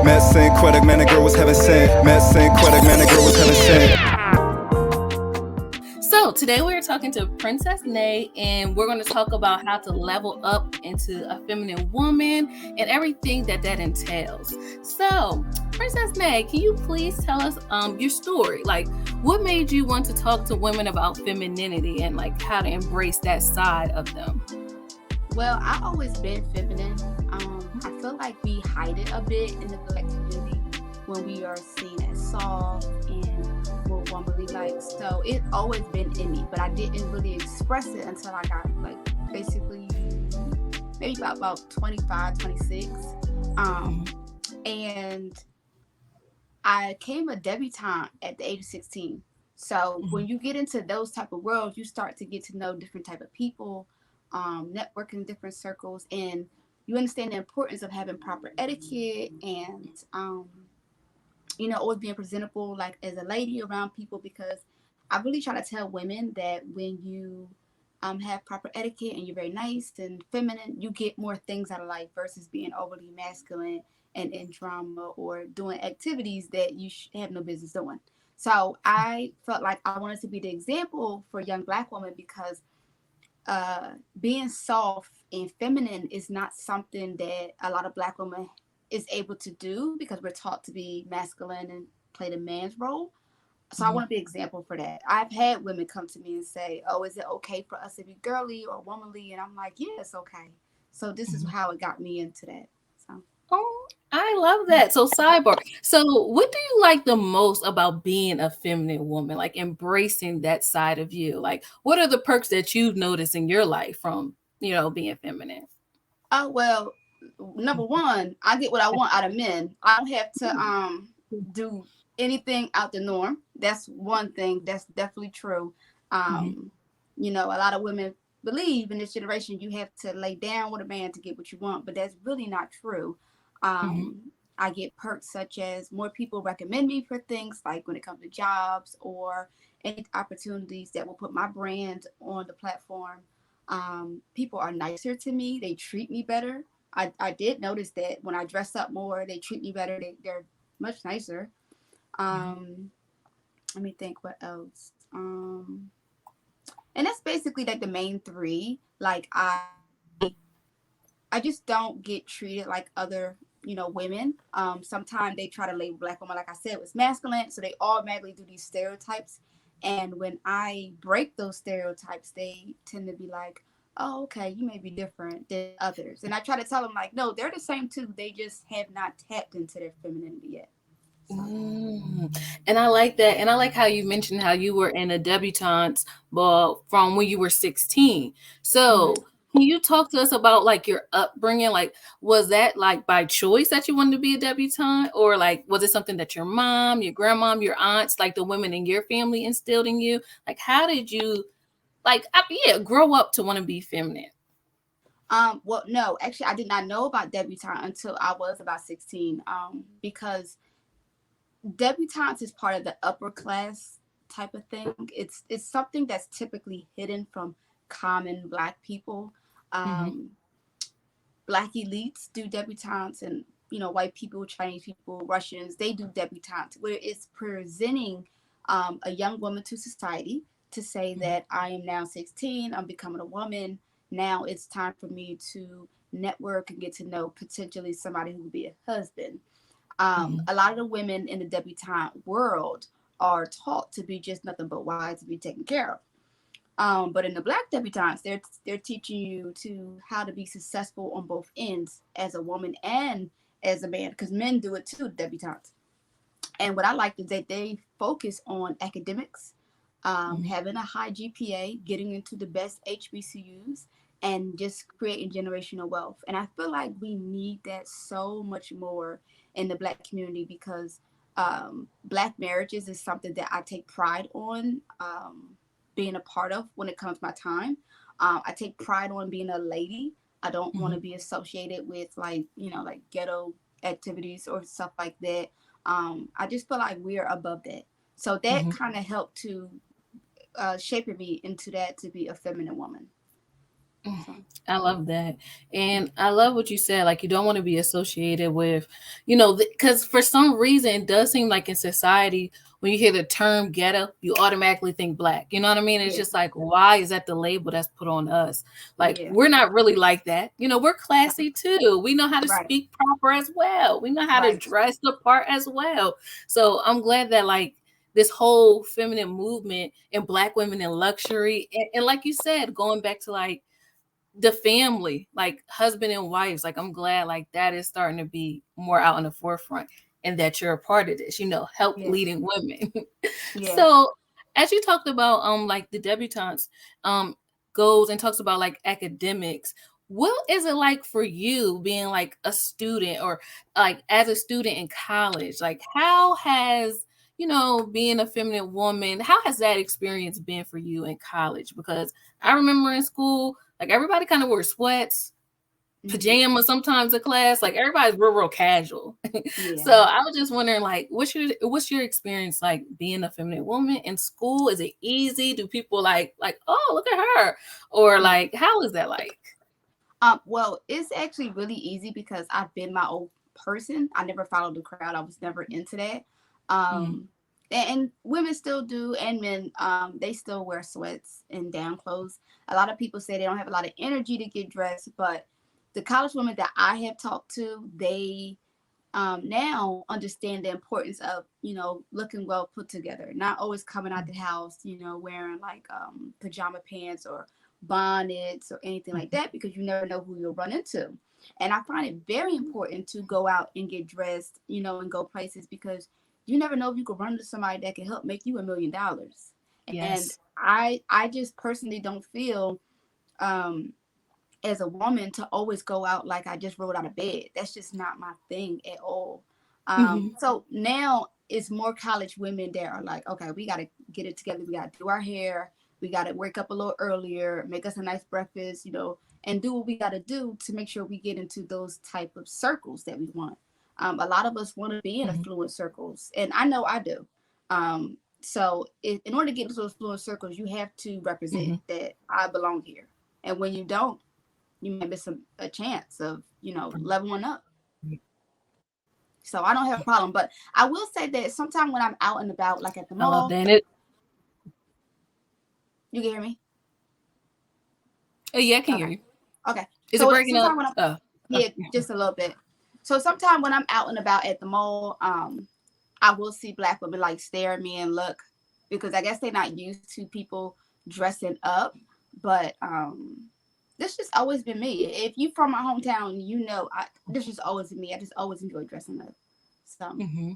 Met Saint Quebec, man, the girl was heaven sent. Met Saint Quebec, man, the girl was heaven sent. So today we're talking to Princess Nae, and we're going to talk about how to level up into a feminine woman and everything that entails. So, Princess Nae, can you please tell us your story? Like, what made you want to talk to women about femininity and like how to embrace that side of them? Well, I've always been feminine. I feel like we hide it a bit in the Black community when we are seen as soft and more womanly like. So it's always been in me, but I didn't really express it until I got like basically maybe about 25, 26. And I came a debutante at the age of 16. So when you get into those type of worlds, you start to get to know different type of people, network in different circles, and you understand the importance of having proper etiquette and always being presentable like as a lady around people, because I really try to tell women that when you have proper etiquette and you're very nice and feminine, you get more things out of life versus being overly masculine and in drama or doing activities that you have no business doing. So I felt like I wanted to be the example for young Black women, because being soft and feminine is not something that a lot of Black women is able to do, because we're taught to be masculine and play the man's role. So I want to be an example for that. I've had women come to me and say, oh, is it okay for us to be girly or womanly? And I'm like, yeah, it's okay. So this is how it got me into that. So. Oh, I love that. So sidebar. So what do you like the most about being a feminine woman? Like embracing that side of you? Like what are the perks that you've noticed in your life from, being feminine? Oh, well, number one, I get what I want out of men. I don't have to do anything out the norm. That's one thing that's definitely true. A lot of women believe in this generation you have to lay down with a man to get what you want, but that's really not true. I get perks such as more people recommend me for things like when it comes to jobs or any opportunities that will put my brand on the platform. People are nicer to me. They treat me better. I did notice that when I dress up more, they treat me better. They're much nicer. Let me think what else. And that's basically like the main three. Like I just don't get treated like other, women. Sometimes they try to label Black women, like I said, was masculine, so they automatically do these stereotypes. And when I break those stereotypes, they tend to be like, oh, okay, you may be different than others. And I try to tell them, like, no, they're the same too. They just have not tapped into their femininity yet. So. And I like that. And I like how you mentioned how you were in a debutante ball from when you were 16. So can you talk to us about like your upbringing? Like, was that like by choice that you wanted to be a debutante? Or like, was it something that your mom, your grandmom, your aunts, like the women in your family instilled in you? Like, how did you grow up to want to be feminine? Well, no, actually, I did not know about debutante until I was about 16. Because debutantes is part of the upper class type of thing. It's something that's typically hidden from common Black people. Black elites do debutantes, and white people, Chinese people, Russians, they do debutantes, where it's presenting a young woman to society to say that I am now 16, I'm becoming a woman. Now it's time for me to network and get to know potentially somebody who will be a husband. A lot of the women in the debutante world are taught to be just nothing but wives to be taken care of. But in the Black debutantes, they're teaching you to how to be successful on both ends as a woman and as a man, because men do it too, debutantes. And what I like is that they focus on academics, having a high GPA, getting into the best HBCUs, and just creating generational wealth. And I feel like we need that so much more in the Black community, because Black marriages is something that I take pride on being a part of when it comes to my time. I take pride on being a lady. I don't want to be associated with like ghetto activities or stuff like that. I just feel like we're above that. So that kind of helped to shape me into that, to be a feminine woman. So I love that. And I love what you said. Like, you don't want to be associated with, because for some reason, it does seem like in society, when you hear the term ghetto, you automatically think black. You know what I mean? It's yeah, just like, why is that the label that's put on us? Like, yeah, we're not really like that. We're classy too. We know how to right, speak proper as well. We know how to right, dress the part as well. So I'm glad that, like, this whole feminine movement and black women in luxury, and like you said, going back to like the family, like husband and wives, like I'm glad like that is starting to be more out in the forefront, and that you're a part of this, help yeah, leading women. yeah. So as you talked about like the debutantes goes and talks about like academics, what is it like for you being like a student, or like as a student in college? Like, how has being a feminine woman, how has that experience been for you in college? Because I remember in school, like everybody kind of wore sweats, Hmm. pajamas sometimes in class. Like everybody's real casual. So Yeah. I was just wondering, like, what's your experience like being a feminine woman in school? Is it easy? Do people like, oh, look at her, or Yeah. like how is that like? Well, it's actually really easy because I've been my own person. I never followed the crowd. I was never into that. Mm, And women still do, and men, they still wear sweats and down clothes. A lot of people say they don't have a lot of energy to get dressed, but the college women that I have talked to, they now understand the importance of looking well put together, not always coming out the house wearing like pajama pants or bonnets or anything like that, because you never know who you'll run into. And I find it very important to go out and get dressed, and go places, because you never know if you could run into somebody that can help make you $1 million. And yes. I just personally don't feel um as a woman to always go out like I just rolled out of bed. That's just not my thing at all. Hmm. So now it's more college women that are like, okay, we got to get it together. We got to do our hair. We got to wake up a little earlier, make us a nice breakfast, and do what we got to do to make sure we get into those type of circles that we want. A lot of us want to be in Hmm. affluent circles, and I know I do. So in order to get into those affluent circles, you have to represent Hmm. that I belong here. And when you don't, you may miss a chance of leveling up. So I don't have a problem, but I will say that sometimes when I'm out and about, like at the I love mall, that. And you can hear me. Oh yeah, I can hear Okay, you. okay. Is it So breaking up? sometimes when I'm, Oh, yeah, just a little bit. So sometimes when I'm out and about at the mall, I will see black women like stare at me and look, because I guess they're not used to people dressing up. But this just always been me. If you from my hometown, this just always been me. I just always enjoy dressing up. So hmm.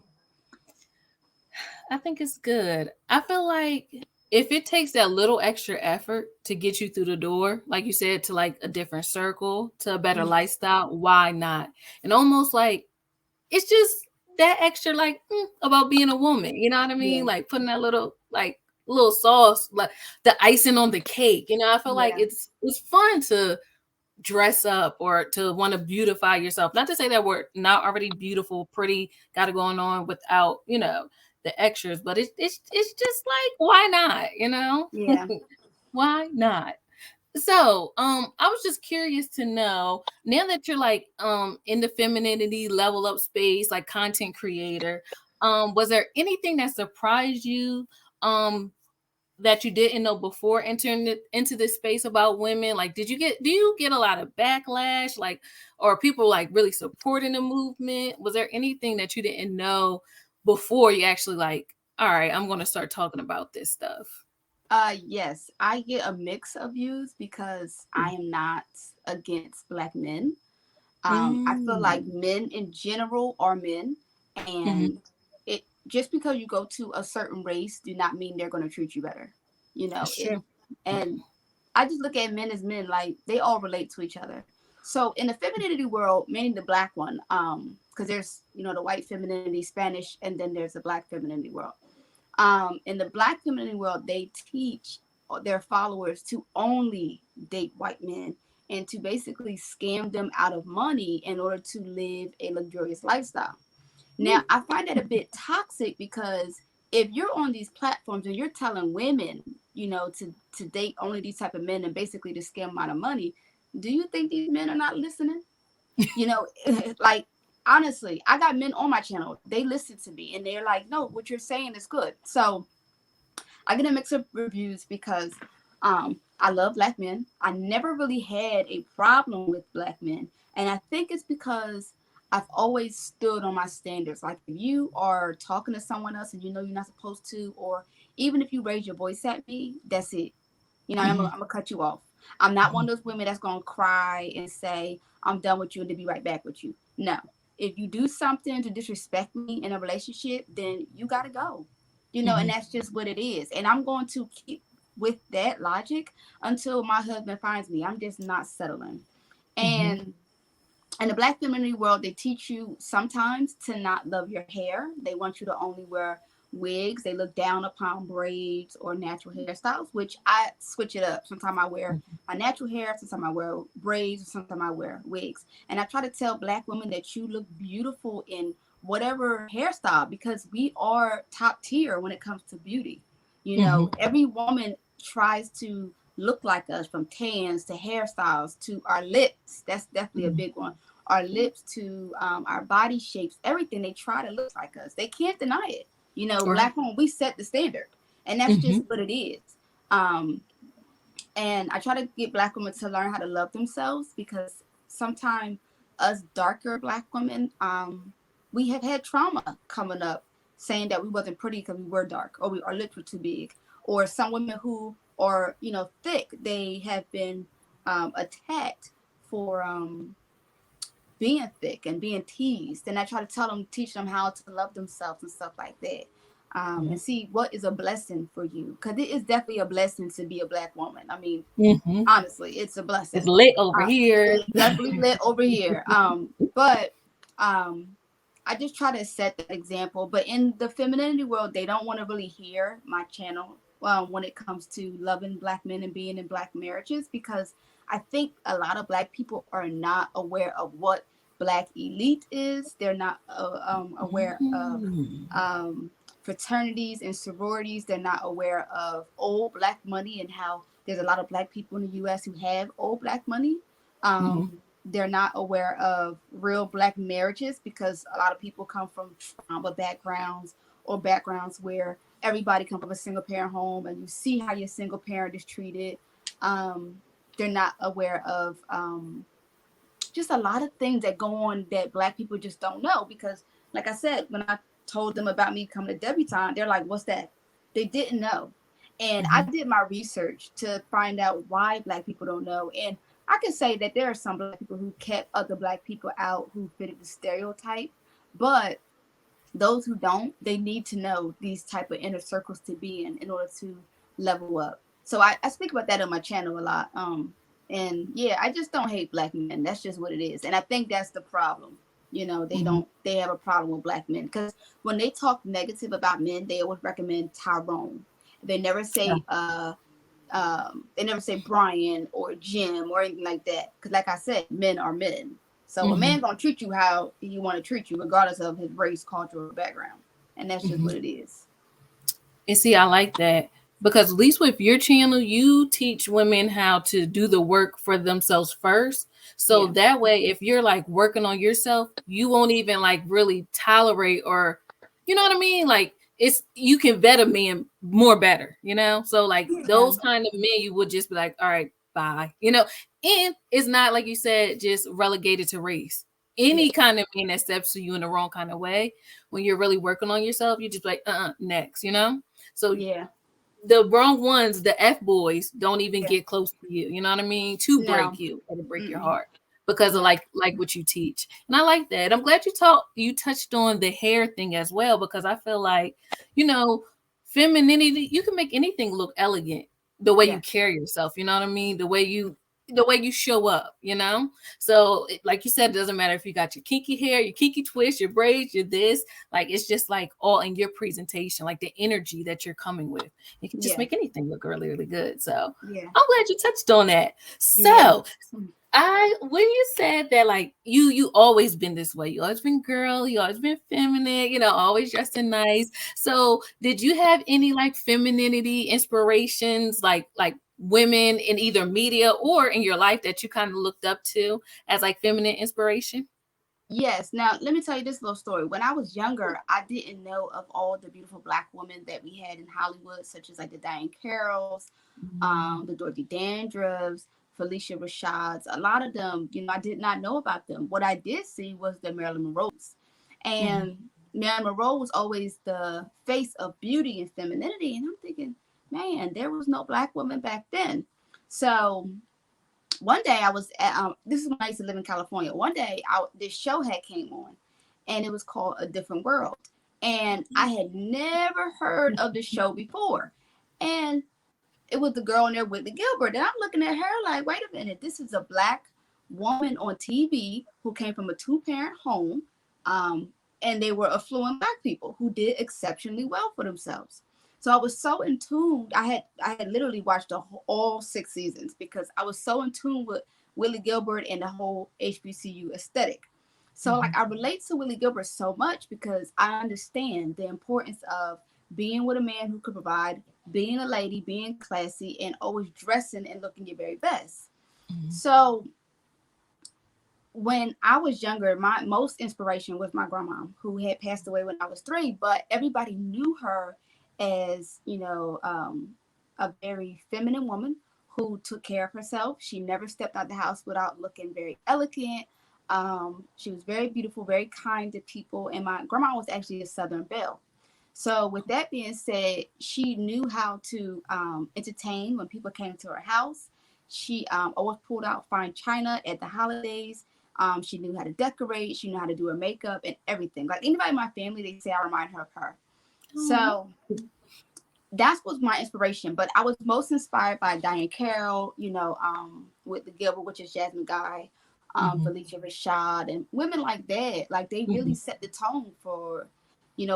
I think it's good. I feel like if it takes that little extra effort to get you through the door, like you said, to like a different circle, to a better mhm, lifestyle, why not? And almost like it's just that extra, like about being a woman. You know what I mean? yeah, Like putting that little sauce, like the icing on the cake. I feel like yeah, it's fun to dress up or to want to beautify yourself. Not to say that we're not already beautiful, pretty, got it going on without, the extras, but it's just like, why not? yeah. Why not? So, I was just curious to know, now that you're like in the femininity level up space, like content creator, was there anything that surprised you um that you didn't know before entering into this space about women? Like, do you get a lot of backlash, like, or people like really supporting the movement? Was there anything that you didn't know before you actually like, all right, I'm going to start talking about this stuff? Yes, I get a mix of views because I am not against black men. I feel like Mm. men in general are men, Hmm. and it just because you go to a certain race do not mean they're going to treat you better. That's It, true. and I just look at men as men, like they all relate to each other. So in the femininity world, meaning the black one, because there's the white femininity, Spanish, and then there's the black femininity world. In the black femininity world, they teach their followers to only date white men and to basically scam them out of money in order to live a luxurious lifestyle. Now, Woo. I find that a bit toxic because if you're on these platforms and you're telling women, to date only these type of men and basically to scam them out of money, do you think these men are not listening? Like, honestly, I got men on my channel. They listen to me and they're like, no, what you're saying is good. So I get a mix of reviews because I love black men. I never really had a problem with black men. And I think it's because I've always stood on my standards. Like, if you are talking to someone else and you know you're not supposed to, or even if you raise your voice at me, that's it. I'm gonna cut you off. I'm not one of those women that's gonna cry and say I'm done with you and to be right back with you. No. If you do something to disrespect me in a relationship, then you gotta go. And that's just what it is. And I'm going to keep with that logic until my husband finds me. I'm just not settling. And in the black femininity world, they teach you sometimes to not love your hair. They want you to only wear wigs. They look down upon braids or natural hairstyles, which I switch it up. Sometimes I wear my natural hair, sometimes I wear braids, sometimes I wear wigs. And I try to tell black women that you look beautiful in whatever hairstyle, because we are top tier when it comes to beauty. Every woman tries to look like us, from tans to hairstyles to our lips. That's definitely a big one. Our lips to our body shapes, everything. They try to look like us. They can't deny it. Black women, we set the standard, and that's just what it is. And I try to get black women to learn how to love themselves, because sometimes us darker black women, we have had trauma coming up saying that we wasn't pretty because we were dark, or our lips were too big. Or some women who are, thick, they have been attacked for being thick and being teased. And I try to teach them how to love themselves and stuff like that. And see what is a blessing for you, because it is definitely a blessing to be a black woman. I mean, honestly, it's a blessing. It's lit over here. It's definitely lit over here. But I just try to set that example. But in the femininity world, they don't want to really hear my channel when it comes to loving black men and being in black marriages, because I think a lot of black people are not aware of what black elite is. They're not aware of fraternities and sororities. They're not aware of old black money and how there's a lot of black people in the U.S. who have old black money. They're not aware of real black marriages, because a lot of people come from trauma backgrounds, or backgrounds where everybody comes from a single parent home, and you see how your single parent is treated. They're not aware of just a lot of things that go on that black people just don't know. Because, like I said, when I told them about me coming to debutante, they're like, what's that? They didn't know. And I did my research to find out why black people don't know. And I can say that there are some black people who kept other black people out who fitted the stereotype. But those who don't, they need to know these type of inner circles to be in order to level up. So I speak about that on my channel a lot. And yeah, I just don't hate black men. That's just what it is. And I think that's the problem. They have a problem with black men, because when they talk negative about men, they always recommend Tyrone. They never say Brian or Jim or anything like that. Because like I said, men are men. So a man gonna treat you how he want to treat you, regardless of his race, culture, or background. And that's just what it is. And see, I like that, because at least with your channel, you teach women how to do the work for themselves first. So that way, if you're like working on yourself, you won't even like really tolerate, or, you know what I mean? Like, you can vet a man more better, So like those kind of men, you would just be like, all right, bye, and it's not, like you said, just relegated to race. Any kind of man that steps to you in the wrong kind of way, when you're really working on yourself, you just like, next, So the wrong ones, the F boys, don't even get close to you. You know what I mean? To break you or to break your heart, because of like what you teach. And I like that. I'm glad you touched on the hair thing as well, because I feel like, femininity, you can make anything look elegant the way you carry yourself. You know what I mean? The way you show up, So like you said, it doesn't matter if you got your kinky hair, your kinky twist, your braids, your this, like, it's just like all in your presentation, like the energy that you're coming with. You can just make anything look really, really good. So I'm glad you touched on that. So When you said that, like you always been this way. You always been girl. You always been feminine. Always dressing nice. So, did you have any like femininity inspirations, like women in either media or in your life that you kind of looked up to as like feminine inspiration? Yes. Now, let me tell you this little story. When I was younger, I didn't know of all the beautiful Black women that we had in Hollywood, such as like the Diane Carrolls, the Dorothy Dandruffs, Felicia Rashads. A lot of them, I did not know about them. What I did see was the Marilyn Monroes. And Marilyn Monroe was always the face of beauty and femininity. And I'm thinking, man, there was no Black woman back then. So one day I was at, this is when I used to live in California. One day this show had came on, and it was called A Different World. And I had never heard of the show before. And it was the girl in there, Willie Gilbert. And I'm looking at her like, wait a minute, this is a Black woman on TV who came from a 2-parent home. And they were affluent Black people who did exceptionally well for themselves. So I was so in tune. I had literally watched all 6 seasons because I was so in tune with Willie Gilbert and the whole HBCU aesthetic. So like I relate to Willie Gilbert so much because I understand the importance of being with a man who could provide, being a lady, being classy, and always dressing and looking your very best. So when I was younger, my most inspiration was my grandma, who had passed away when I was 3, but everybody knew her as, a very feminine woman who took care of herself. She never stepped out the house without looking very elegant. She was very beautiful, very kind to people. And my grandma was actually a Southern belle. So with that being said, she knew how to entertain when people came to her house. She always pulled out fine china at the holidays. She knew how to decorate. She knew how to do her makeup and everything. Like anybody in my family, they say I remind her of her. So that was my inspiration. But I was most inspired by Diane Carroll, with the Gilbert, which is Jasmine Guy, Felicia Rashad, and women like that. Like they really set the tone for,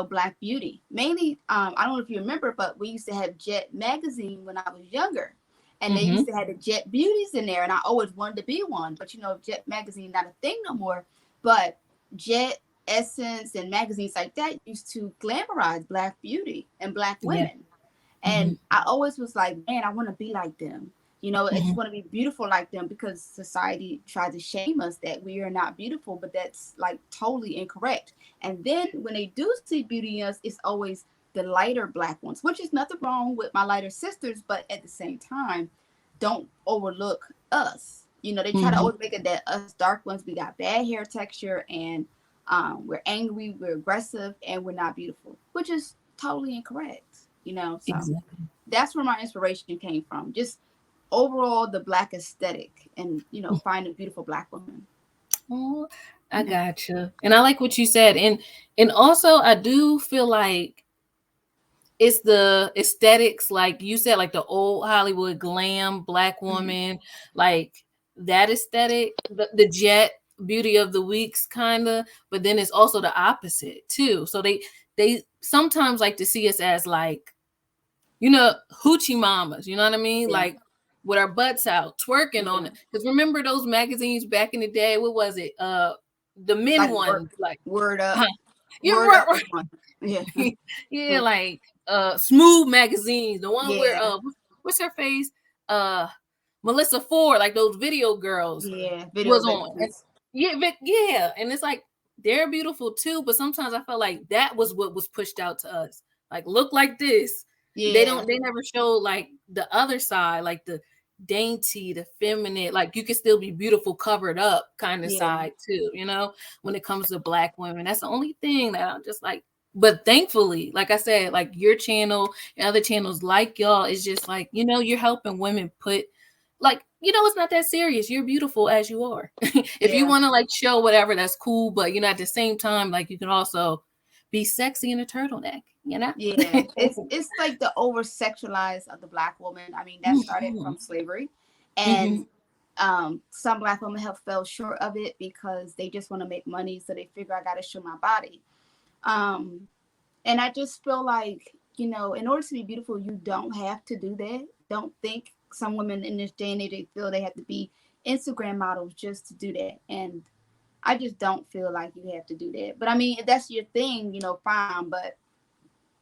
Black beauty. Mainly, I don't know if you remember, but we used to have Jet magazine when I was younger. And they used to have the Jet beauties in there. And I always wanted to be one. But, Jet magazine not a thing no more. But Jet, Essence, and magazines like that used to glamorize Black beauty and Black women. And I always was like, man, I want to be like them. I just want to be beautiful like them because society tries to shame us that we are not beautiful, but that's like totally incorrect. And then when they do see beauty in us, it's always the lighter Black ones, which is nothing wrong with my lighter sisters, but at the same time, don't overlook us. They try to always make it that us dark ones, we got bad hair texture and we're angry, we're aggressive, and we're not beautiful, which is totally incorrect. So that's where my inspiration came from. Just overall the Black aesthetic and, find a beautiful Black woman. Oh, I gotcha. And I like what you said. And also I do feel like it's the aesthetics, like you said, like the old Hollywood glam Black woman, like that aesthetic, the Jet beauty of the weeks kind of, but then it's also the opposite too. So they sometimes like to see us as like, hoochie mamas, you know what I mean? Yeah. Like with our butts out, twerking on it. Because remember those magazines back in the day? What was it? The men Like ones, like Word Up. you're Word right, Up. right. Yeah. Yeah, like Smooth magazines, the one where Yeah. what's her face? Melissa Ford, like those video girls Yeah. Video was on. And, magazines. yeah, and it's like they're beautiful too, but sometimes I felt like that was what was pushed out to us. Like look like this. They Yeah. never show like the other side, like the dainty, the feminine, like you can still be beautiful covered up kind of Yeah. side too, when it comes to Black women. That's the only thing that I'm just like, but thankfully, like I said, like your channel and other channels like y'all is just like, you're helping women put like, it's not that serious. You're beautiful as you are. If you Yeah. want to like show whatever, that's cool. But at the same time, like you can also be sexy in a turtleneck, Yeah. It's like the over sexualized of the Black woman. I mean, that started from slavery. And some Black women have fell short of it because they just want to make money. So they figure I got to show my body. And I just feel like, in order to be beautiful, you don't have to do that. Don't think some women in this day and age, they feel they have to be Instagram models just to do that. And I just don't feel like you have to do that. But I mean, if that's your thing, fine. But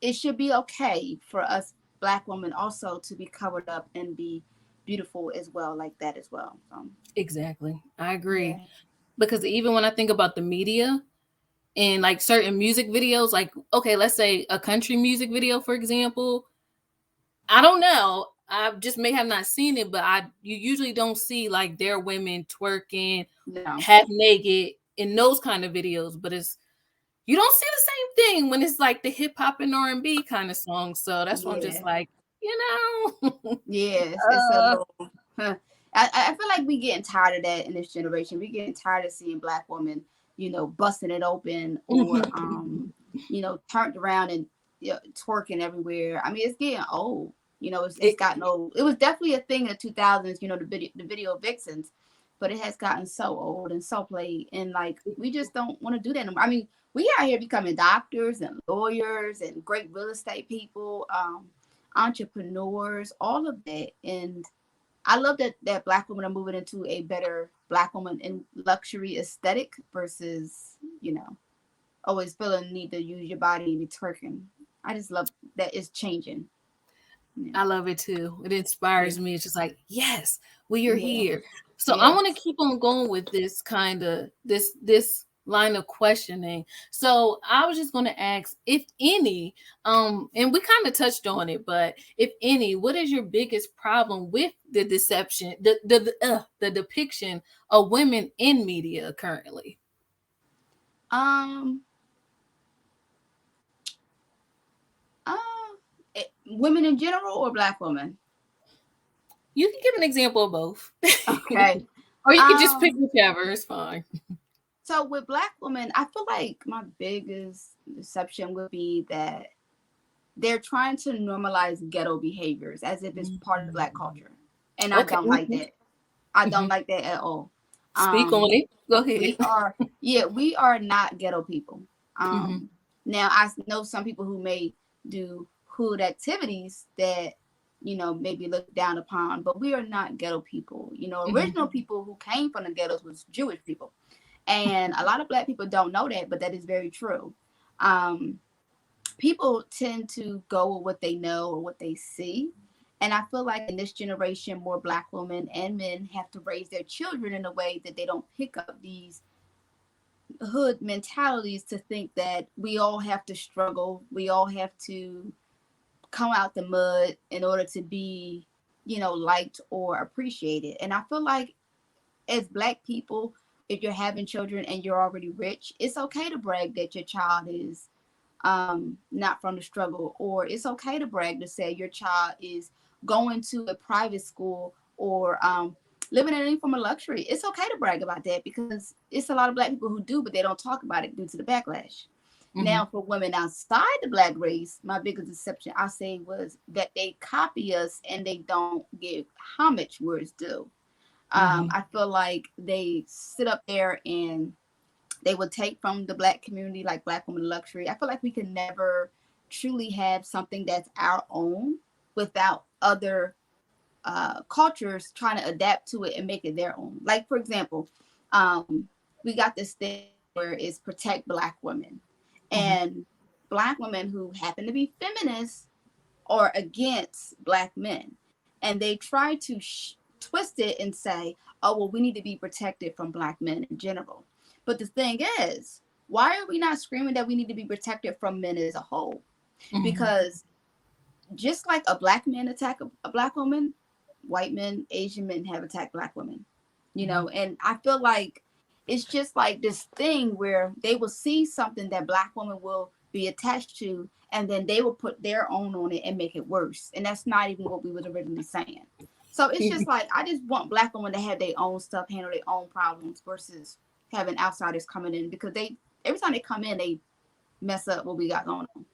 it should be okay for us Black women also to be covered up and be beautiful as well, like that as well. So, Exactly. I agree. yeah. Because even when I think about the media and like certain music videos, like, okay, let's say a country music video, for example, I don't know. I just may have not seen it, but you usually don't see like their women twerking No. half naked in those kind of videos. But you don't see the same thing when it's like the hip hop and R&B kind of songs. So that's why I'm just Yeah. like, Yes. It's a uh, little. Huh. I feel like we getting tired of that in this generation. We getting tired of seeing Black women, busting it open or turned around and twerking everywhere. I mean, it's getting old. It's it, gotten old. It was definitely a thing in the 2000s. The video vixens, but it has gotten so old and so played, and like we just don't want to do that anymore. I mean, we out here becoming doctors and lawyers and great real estate people, entrepreneurs, all of that, and I love that Black women are moving into a better Black woman in luxury aesthetic versus, always feeling the need to use your body and be twerking. I just love that it's changing. Yeah. I love it too. It Yeah. inspires me. It's just like, yes, we are Yeah. here. So I want to Yes. keep on going with this kind of this line of questioning. So I was just going to ask, if any, and we kind of touched on it, but if any, what is your biggest problem with the deception, the depiction of women in media currently? Um. Uh. Women in general or Black women? You can give an example of both, Okay. or you can just pick Um. whichever. It's fine. So with Black women, I feel like my biggest deception would be that they're trying to normalize ghetto behaviors as if it's part of Black culture, and I Okay. don't like that. I don't Mhm. like that at all. Speak on Um, it. Go ahead. we are not ghetto people. Hmm. Now I know some people who may do hood activities that maybe look down upon, but we are not ghetto people. Hmm. Original people who came from the ghettos was Jewish people, and a lot of Black people don't know that, but that is very true. Um, People tend to go with what they know or what they see. And I feel like in this generation, more Black women and men have to raise their children in a way that they don't pick up these hood mentalities to think that we all have to struggle, we all have to come out the mud in order to be, liked or appreciated. And I feel like as Black people, if you're having children and you're already rich, it's okay to brag that your child is not from the struggle, or it's okay to brag to say your child is going to a private school or living in any form of luxury. It's okay to brag about that because it's a lot of Black people who do, but they don't talk about it due to the backlash. Hmm. Now, for women outside the Black race, my biggest deception I say was that they copy us and they don't give homage where it's due. Hmm. I feel like they sit up there and they would take from the Black community, like Black women luxury. I feel like we can never truly have something that's our own without other cultures trying to adapt to it and make it their own. Like, for example, we got this thing where it's protect Black women. Hmm. And Black women who happen to be feminists are against Black men. And they try to twist it and say, oh, well, we need to be protected from Black men in general. But the thing is, why are we not screaming that we need to be protected from men as a whole? Hmm. Because just like a Black man attack a Black woman, white men, Asian men have attacked Black women. And I feel like it's just like this thing where they will see something that Black women will be attached to, and then they will put their own on it and make it worse. And that's not even what we was originally saying. So it's just like I just want Black women to have their own stuff, handle their own problems versus having outsiders coming in, because they every time they come in they mess up what we got going on.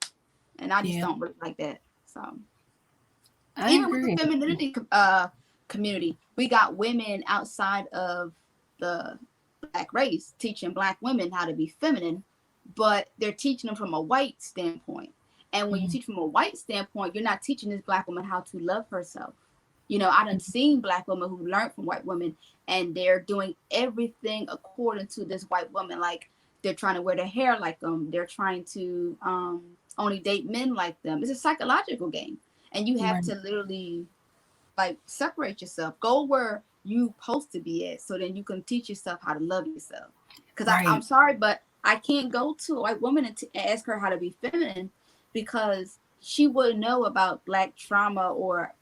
And I just Yeah, don't really like that. So I even with the agree. femininity community, we got women outside of the Black race teaching Black women how to be feminine, but they're teaching them from a white standpoint. And when you Mhm. teach from a white standpoint, you're not teaching this Black woman how to love herself. I done seen Black women who learned from white women, and they're doing everything according to this white woman. Like, they're trying to wear their hair like them. They're trying to only date men like them. It's a psychological game, and you have Right. to literally like separate yourself. Go where you supposed to be at, so then you can teach yourself how to love yourself. Because I'm Right. sorry, but I can't go to a white woman and ask her how to be feminine, because she wouldn't know about Black trauma or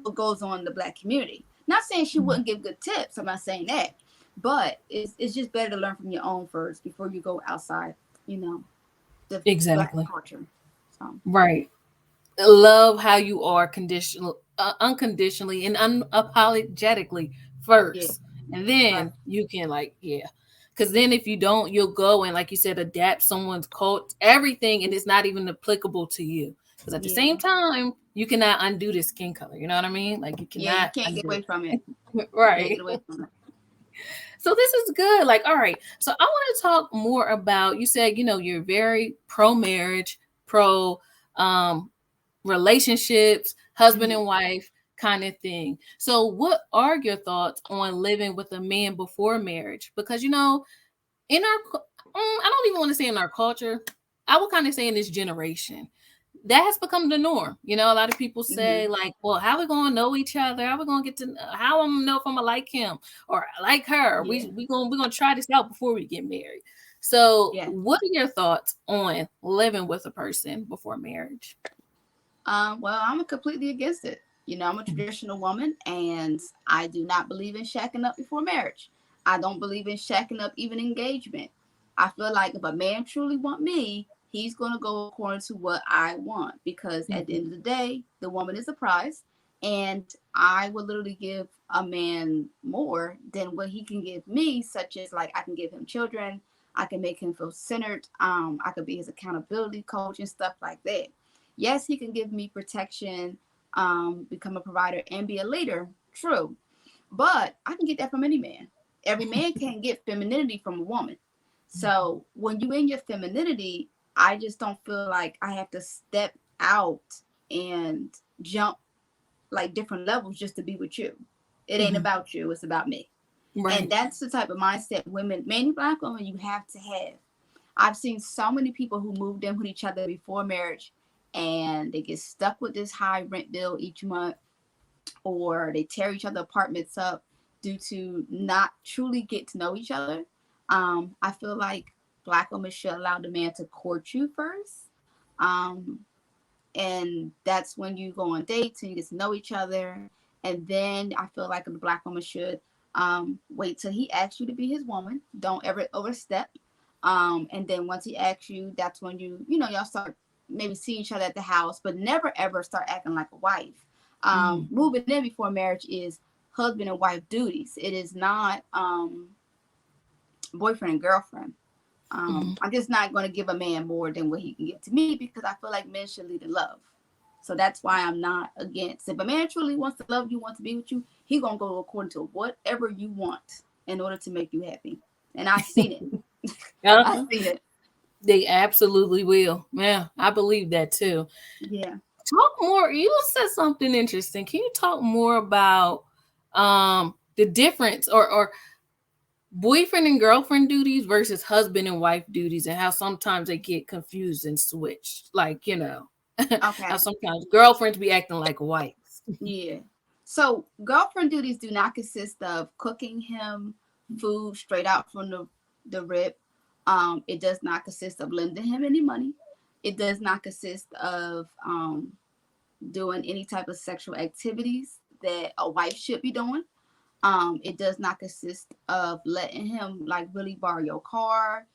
what goes on in the Black community. Not saying she wouldn't give good tips. I'm not saying that, but it's just better to learn from your own first before you go outside. The Black Exactly. culture. So Right. Love how you are unconditionally and unapologetically yeah, first, and right, then you can like, yeah, because then if you don't, you'll go and like you said, adapt someone's cult everything, and it's not even applicable to you, because at the yeah, same time you cannot undo the skin color, you know what I mean, like you yeah. You cannot can't get undo away from it. it. You can't Right. get away from it. So this is good. Like, all right. So I want to talk more about, you said, you're very pro marriage, pro um relationships, husband Mhm. and wife kind of thing. So what are your thoughts on living with a man before marriage? Because in I don't even want to say in our culture, I would kind of say in this generation, that has become the norm. A lot of people say Mhm. like, well, how we gonna know each other? How we gonna get to how I'm gonna know if I'm gonna like him or like her? Yeah. We gonna try this out before we get married. So Yeah. what are your thoughts on living with a person before marriage? Well, I'm completely against it. I'm a traditional woman, and I do not believe in shacking up before marriage. I don't believe in shacking up even engagement. I feel like if a man truly want me, he's going to go according to what I want, because at the end of the day, the woman is a prize, and I would literally give a man more than what he can give me, such as like I can give him children, I can make him feel centered, I could be his accountability coach and stuff like that. Yes, he can give me protection, become a provider, and be a leader. True. But I can get that from any man. Every man can't get femininity from a woman. So when you in your femininity, I just don't feel like I have to step out and jump like different levels just to be with you. It ain't Mhm. about you, it's about me. And Right. that's the type of mindset women, mainly Black women, you have to have. I've seen so many people who moved in with each other before marriage, and they get stuck with this high rent bill each month, or they tear each other apartments up due to not truly get to know each other. I feel like Black women should allow the man to court you first. Um, and that's when you go on dates and you get to know each other. And then I feel like the Black woman should wait till he asks you to be his woman. Don't ever overstep. And then once he asks you, that's when y'all start maybe seeing each other at the house, but never ever start acting like a wife. Mhm. Moving in before marriage is husband and wife duties. It is not boyfriend and girlfriend. Mhm. I'm just not going to give a man more than what he can give to me, because I feel like men should lead in love. So that's why I'm not against. If a man truly wants to love you, wants to be with you, he gonna go according to whatever you want in order to make you happy. And I've seen it. I've Uh-huh. seen it. They absolutely will. Yeah, I believe that too. Yeah. Talk more. You said something interesting. Can you talk more about the difference or boyfriend and girlfriend duties versus husband and wife duties, and how sometimes they get confused and switched? Like, how Okay. sometimes girlfriends be acting like wives. Yeah. So girlfriend duties do not consist of cooking him food straight out from the rib. It does not consist of lending him any money. It does not consist of doing any type of sexual activities that a wife should be doing. It does not consist of letting him like really borrow your car,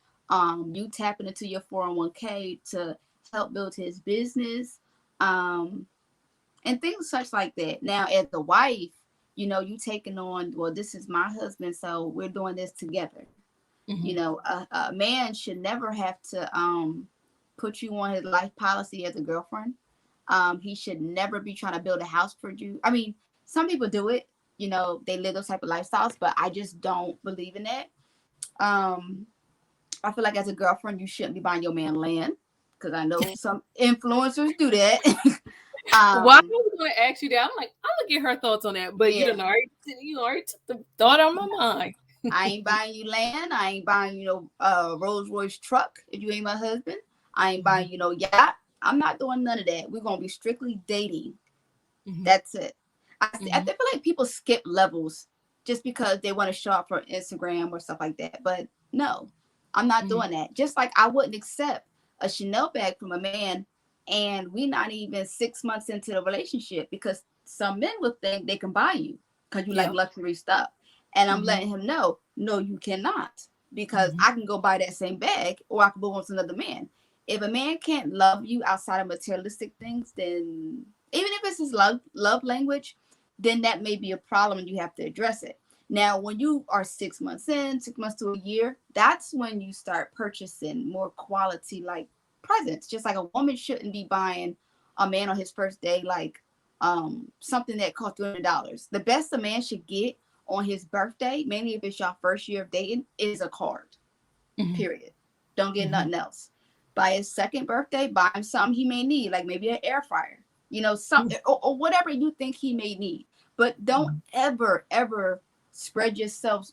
you tapping into your 401k to help build his business, and things such like that. Now, as a wife, you taking on, well, this is my husband, so we're doing this together. Mhm. A man should never have to put you on his life policy as a girlfriend. He should never be trying to build a house for you. I mean, some people do it, they live those type of lifestyles, but I just don't believe in that. Um, I feel like as a girlfriend, you shouldn't be buying your man land, because I know some influencers do that. Why I Um, was going to ask you that? I'm like, I'm gonna get her thoughts on that, but yeah, you already took the thought out of my mind. I ain't buying you land. I ain't buying you no Rolls Royce truck if you ain't my husband. I ain't buying you no yacht. I'm not doing none of that. We're gonna be strictly dating. Mm-hmm. That's it. I Mm-hmm. feel like people skip levels just because they want to show up for Instagram or stuff like that. But no, I'm not Mm-hmm. doing that. Just like I wouldn't accept a Chanel bag from a man and we not even 6 months into the relationship, because some men will think they can buy you because you like Yeah. luxury stuff. And I'm Mm-hmm. letting him know, no, you cannot, because Mm-hmm. I can go buy that same bag or I can move on to another man. If a man can't love you outside of materialistic things, then even if it's his love language, then that may be a problem and you have to address it. Now, when you are 6 months in, 6 months to a year, that's when you start purchasing more quality like presents. Just like a woman shouldn't be buying a man on his first day like something that costs $200. The best a man should get on his birthday, mainly if it's your first year of dating, is a card. Mm-hmm. Period. Don't get Mm-hmm. nothing else. By his second birthday, buy him something he may need, like maybe an air fryer, something or whatever you think he may need. But don't ever spread yourself,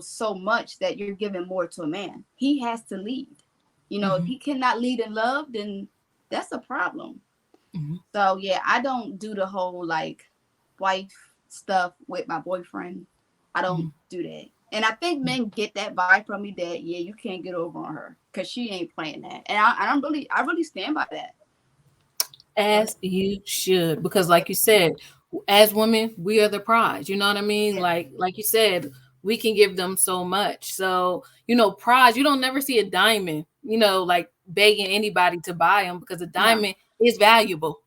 so much that you're giving more to a man. He has to lead. If Mm-hmm. he cannot lead in love, then that's a problem. Mm-hmm. So yeah, I don't do the whole like wife stuff with my boyfriend. I don't do that. And I think men get that vibe from me that yeah, you can't get over on her because she ain't playing that. And I really stand by that. As you should, because like you said, as women, we are the prize. You know what I mean? Yeah, Like you said, we can give them so much. So, prize, you don't never see a diamond, like begging anybody to buy them, because a no, diamond is valuable.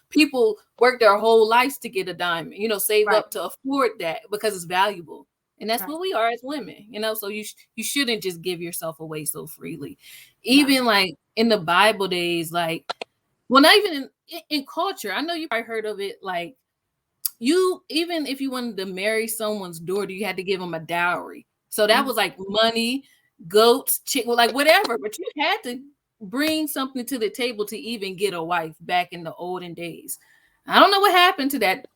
People work their whole lives to get a diamond, save right, up to afford that because it's valuable. And that's right, what we are as women, so you shouldn't just give yourself away so freely. no, Even like in the Bible days, like, well, not even in culture. I know you probably heard of it. Like, you, even if you wanted to marry someone's daughter, you had to give them a dowry. So that mm, was like money, goats, chicken, like whatever. But you had to bring something to the table to even get a wife back in the olden days. I don't know what happened to that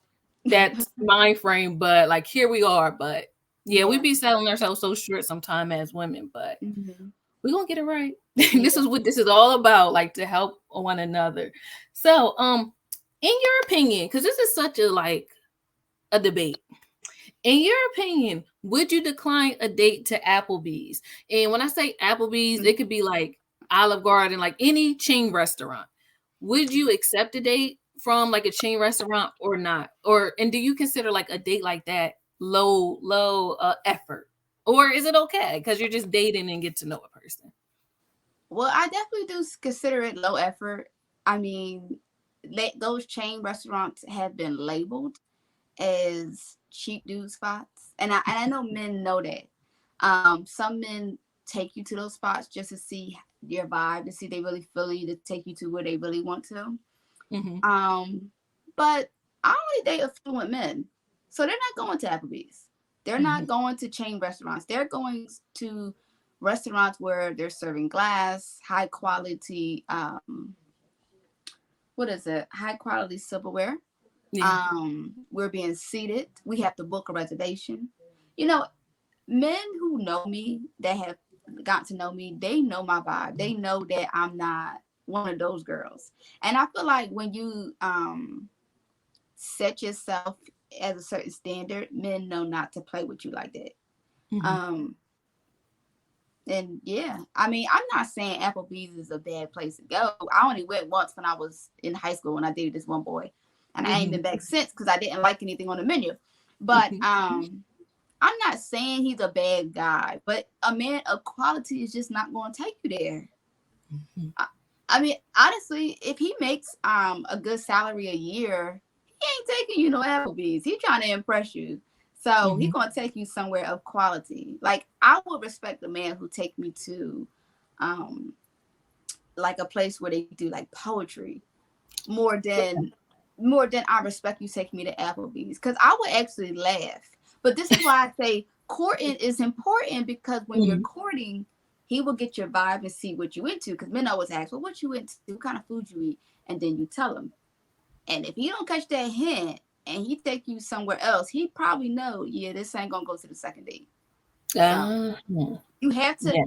mind frame, but like here we are. But yeah, we yeah, be selling ourselves so short sometime as women, but mm-hmm. we're gonna get it right. This Yeah. is what this is all about, like to help one another. So in your opinion, because this is such a like a debate, in your opinion, would you decline a date to Applebee's? And when I say Applebee's, it could be like Olive Garden, like any chain restaurant. Would you accept a date from like a chain restaurant or not? And do you consider like a date like that low effort? Or is it okay because you're just dating and get to know a person? Well, I definitely do consider it low effort. I mean, those chain restaurants have been labeled as cheap dude spots, and I know men know that. Some men take you to those spots just to see your vibe, to see they really feel you, to take you to where they really want to. Mm-hmm. Um, but I only date affluent men, so they're not going to Applebee's. They're Mm-hmm. not going to chain restaurants. They're going to restaurants where they're serving glass, high quality. What is it? High quality silverware. Yeah. We're being seated. We have to book a reservation. You know, men who know me, that have got to know me, they know my vibe. They know that I'm not one of those girls. And I feel like when you set yourself as a certain standard, men know not to play with you like that. Mm-hmm. Um, and yeah, I mean, I'm not saying Applebee's is a bad place to go. I only went once when I was in high school when I dated this one boy, and I ain't been back since because I didn't like anything on the menu. But Mm-hmm. I'm not saying he's a bad guy, but a man of quality is just not going to take you there. Mm-hmm. I mean, honestly, if he makes a good salary a year, he ain't taking you no Applebee's. He trying to impress you. So he Mm-hmm. gonna take you somewhere of quality. Like I would respect the man who take me to um like a place where they do like poetry more than I respect you taking me to Applebee's. Cause I would actually laugh. But this is why I say courting is important, because when you're Mm-hmm. courting, he will get your vibe and see what you into. Because men always ask, well, what you into? What kind of food you eat? And then you tell him. And if he don't catch that hint and he take you somewhere else, he probably know, yeah, this ain't gonna go to the second date. So you have to yeah.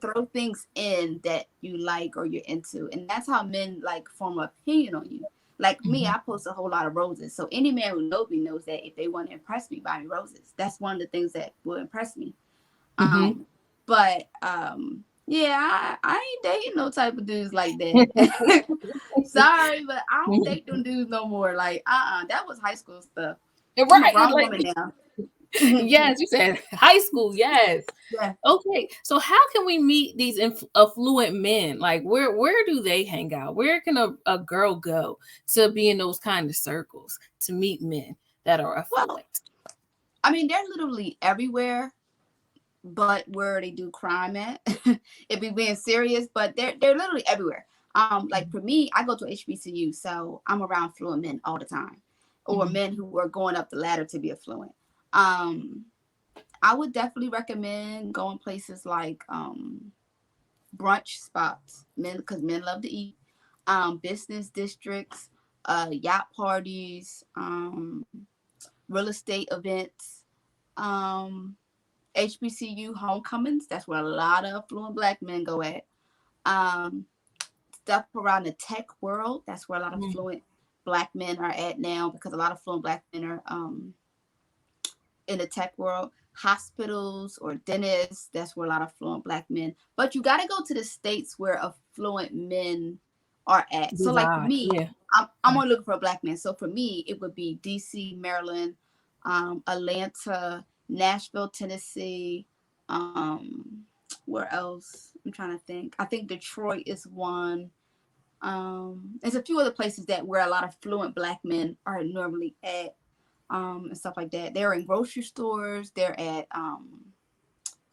throw things in that you like or you're into, and that's how men like form an opinion on you. Like me, I post a whole lot of roses, so any man who knows me knows that if they want to impress me, buy me roses. That's one of the things that will impress me. Mm-hmm. But yeah, I ain't dating no type of dudes like that. Sorry, but I don't date them dudes no more. Like, that was high school stuff. I'm a Right. grown Like, woman now. yes, you said high school. Yes. Yeah. Okay. So how can we meet these affluent men? Like, where do they hang out? Where can a girl go to be in those kind of circles to meet men that are Well, affluent? I mean, they're literally everywhere, but where they do crime at. If we being serious, but they're literally everywhere. Like for me, I go to HBCU, so I'm around fluent men all the time, or Mm-hmm. men who are going up the ladder to be affluent. I would definitely recommend going places like brunch spots, men, because men love to eat. Business districts, yacht parties, real estate events, um, HBCU homecomings. That's where a lot of affluent Black men go at. Um, Stuff around the tech world. That's where a lot of fluent Black men are at now, because a lot of fluent Black men are in the tech world. Hospitals or dentists. That's where a lot of fluent Black men. But you got to go to the states where affluent men are at. So like for Reside. me, Yeah. I'm only looking for a Black man. So for me, it would be DC, Maryland, Atlanta, Nashville, Tennessee. Where else? I'm trying to think. I think Detroit is one. There's a few other places that where a lot of fluent Black men are normally at, and stuff like that. They're in grocery stores. They're at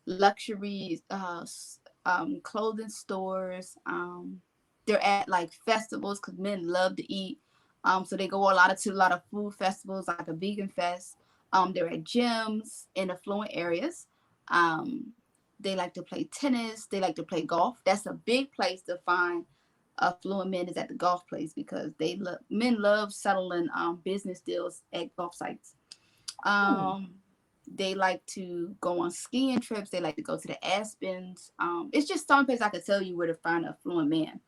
luxury clothing stores. They're at like festivals, because men love to eat. So they go to a lot of food festivals, like a vegan fest. They're at gyms in affluent areas. Um, they like to play tennis. They like to play golf. That's a big place to find affluent men, is at the golf place, because men love settling business deals at golf sites. They like to go on skiing trips. They like to go to the Aspens. It's just some place I could tell you where to find an affluent man.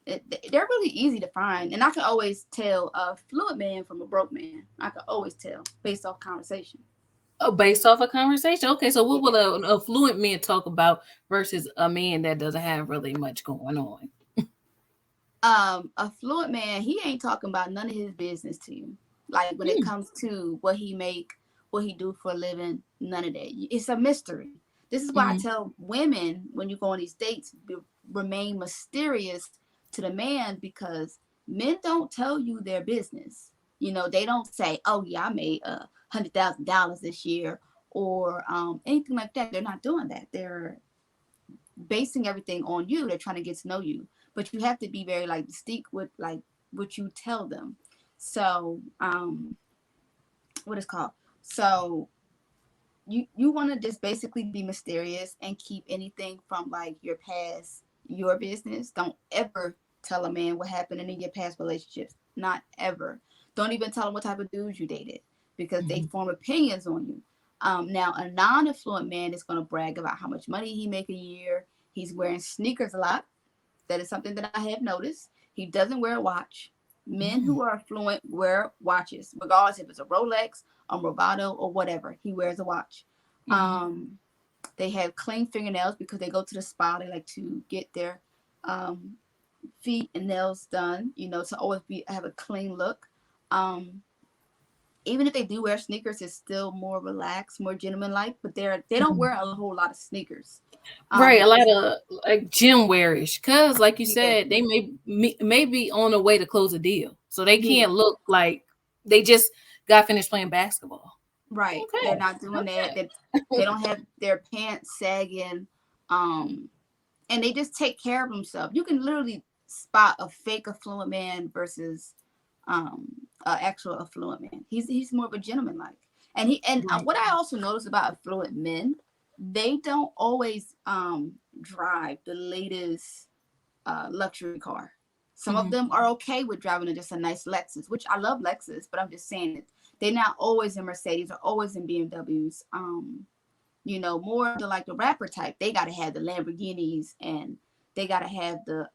They're really easy to find, and I can always tell a fluent man from a broke man. I can always tell based off conversation. Oh, based off a conversation. Okay, so what Yeah. will an affluent man talk about versus a man that doesn't have really much going on? A fluent man, he ain't talking about none of his business to you. Like when it Mm, comes to what he make, what he do for a living, none of that. It's a mystery. This is why I mm, tell women, when you go on these dates, remain mysterious to the man, because men don't tell you their business. They don't say, "Oh yeah, I made $100,000 this year," or anything like that. They're not doing that. They're basing everything on you. They're trying to get to know you, but you have to be very like distinct with like what you tell them. So what is called so you want to just basically be mysterious and keep anything from like your past your business. Don't ever tell a man what happened in your past relationships. Not ever. Don't even tell them what type of dudes you dated, because they mhm, form opinions on you. Now a non-affluent man is going to brag about how much money he make a year. He's wearing sneakers a lot. That is something that I have noticed. He doesn't wear a watch. Men mm, who are affluent wear watches, regardless if it's a Rolex, a Movado, or whatever. He wears a watch. mhm, Um, they have clean fingernails because they go to the spa. They like to get their um, feet and nails done, to always have a clean look. Um, Even if they do wear sneakers, it's still more relaxed, more gentleman like. But they don't mhm. wear a whole lot of sneakers, Right, a lot because of like gym wearish, cause like you yeah, said, they may be on the way to close a deal, so they yeah. can't look like they just got finished playing basketball. Right. They're Okay, not doing that. okay. They don't have their pants sagging. Um, and they just take care of themselves. You can literally spot a fake affluent man versus an actual affluent man. He's more of a gentleman like. And Right. what I also notice about affluent men, they don't always drive the latest luxury car. Some of them are okay with driving just a nice Lexus, which I love Lexus, but I'm just saying that they're not always in Mercedes or always in BMWs. You know, more to like the rapper type, they gotta have the Lamborghinis and they gotta have the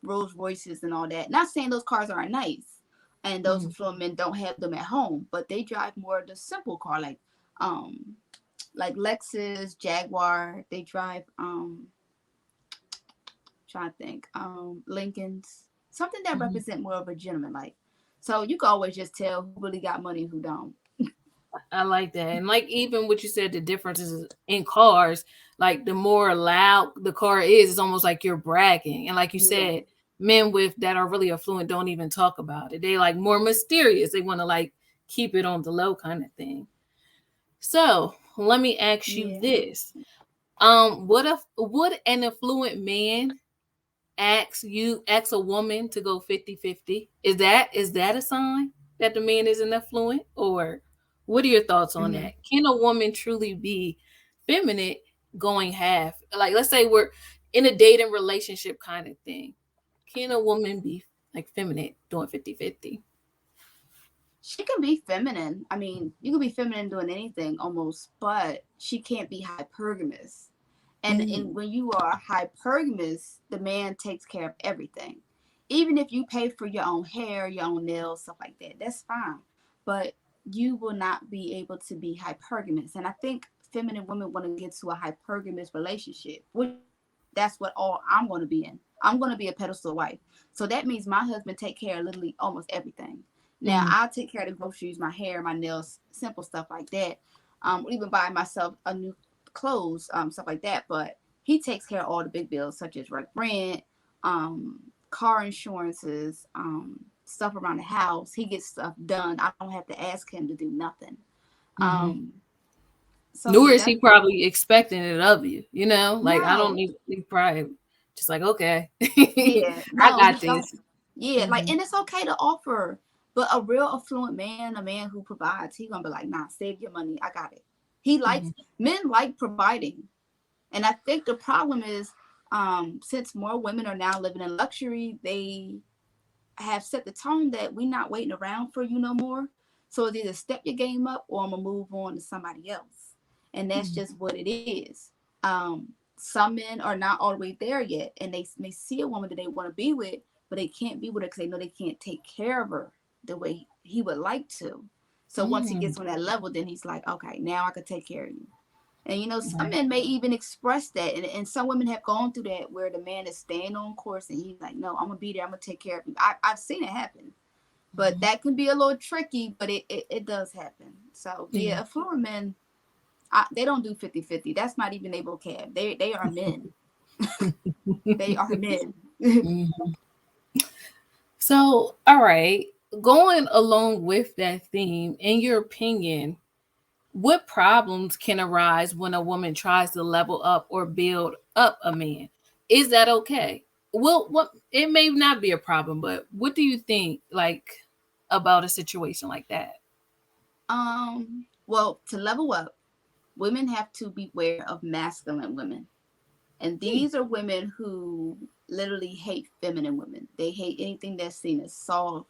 Rolls Royces and all that. Not saying those cars aren't nice, and those affluent men don't have them at home, but they drive more of the simple car, like Lexus, Jaguar. They drive trying to think, Lincolns, something that represent more of a gentleman like. So you can always just tell who really got money and who don't. I like that. And like even what you said, the differences in cars, like the more loud the car is, it's almost like you're bragging. And like you said, men with that are really affluent don't even talk about it. They like more mysterious. They want to like keep it on the low kind of thing. So let me ask you this. What if would an affluent man ask a woman to go 50-50? Is that a sign that the man isn't affluent? Or what are your thoughts on that? Can a woman truly be feminine going half? Like let's say we're in a dating relationship kind of thing. Can a woman be like feminine doing 50-50? She can be feminine. I mean, you can be feminine doing anything almost, but she can't be hypergamous. And when you are hypergamous, the man takes care of everything. Even if you pay for your own hair, your own nails, stuff like that, that's fine. But you will not be able to be hypergamous. And I think feminine women want to get to a hypergamous relationship, which that's what all I'm going to be in. I'm going to be a pedestal wife. So that means my husband take care of literally almost everything. Now I'll take care of the groceries, my hair, my nails, simple stuff like that. Even buy myself a new clothes, stuff like that. But he takes care of all the big bills, such as rent, car insurances, stuff around the house. He gets stuff done. I don't have to ask him to do nothing. So Nor is he probably expecting it of you, you know? Like I don't need he probably just like, okay. I got this. Like, and it's okay to offer, but a real affluent man, a man who provides, he gonna be like, nah, save your money, I got it. He likes men like providing. And I think the problem is, since more women are now living in luxury, they have set the tone that we're not waiting around for you no more. So it's either step your game up or I'm gonna move on to somebody else. And that's just what it is. Some men are not all the way there yet, and they may see a woman that they want to be with, but they can't be with her because they know they can't take care of her the way he would like to. So once he gets on that level, then he's like, okay, now I can take care of you. And you know, some men may even express that, and some women have gone through that where the man is staying on course and he's like, no, I'm gonna be there, I'm gonna take care of you. I've seen it happen, but that can be a little tricky, but it does happen. So affluent men, they don't do 50-50. That's not even their vocab. They are men. They are men. So, all right, going along with that theme, in your opinion, what problems can arise when a woman tries to level up or build up a man? Is that okay? Well, what it may not be a problem, but what do you think like about a situation like that? Well, to level up, women have to beware of masculine women. And these are women who literally hate feminine women. They hate anything that's seen as soft,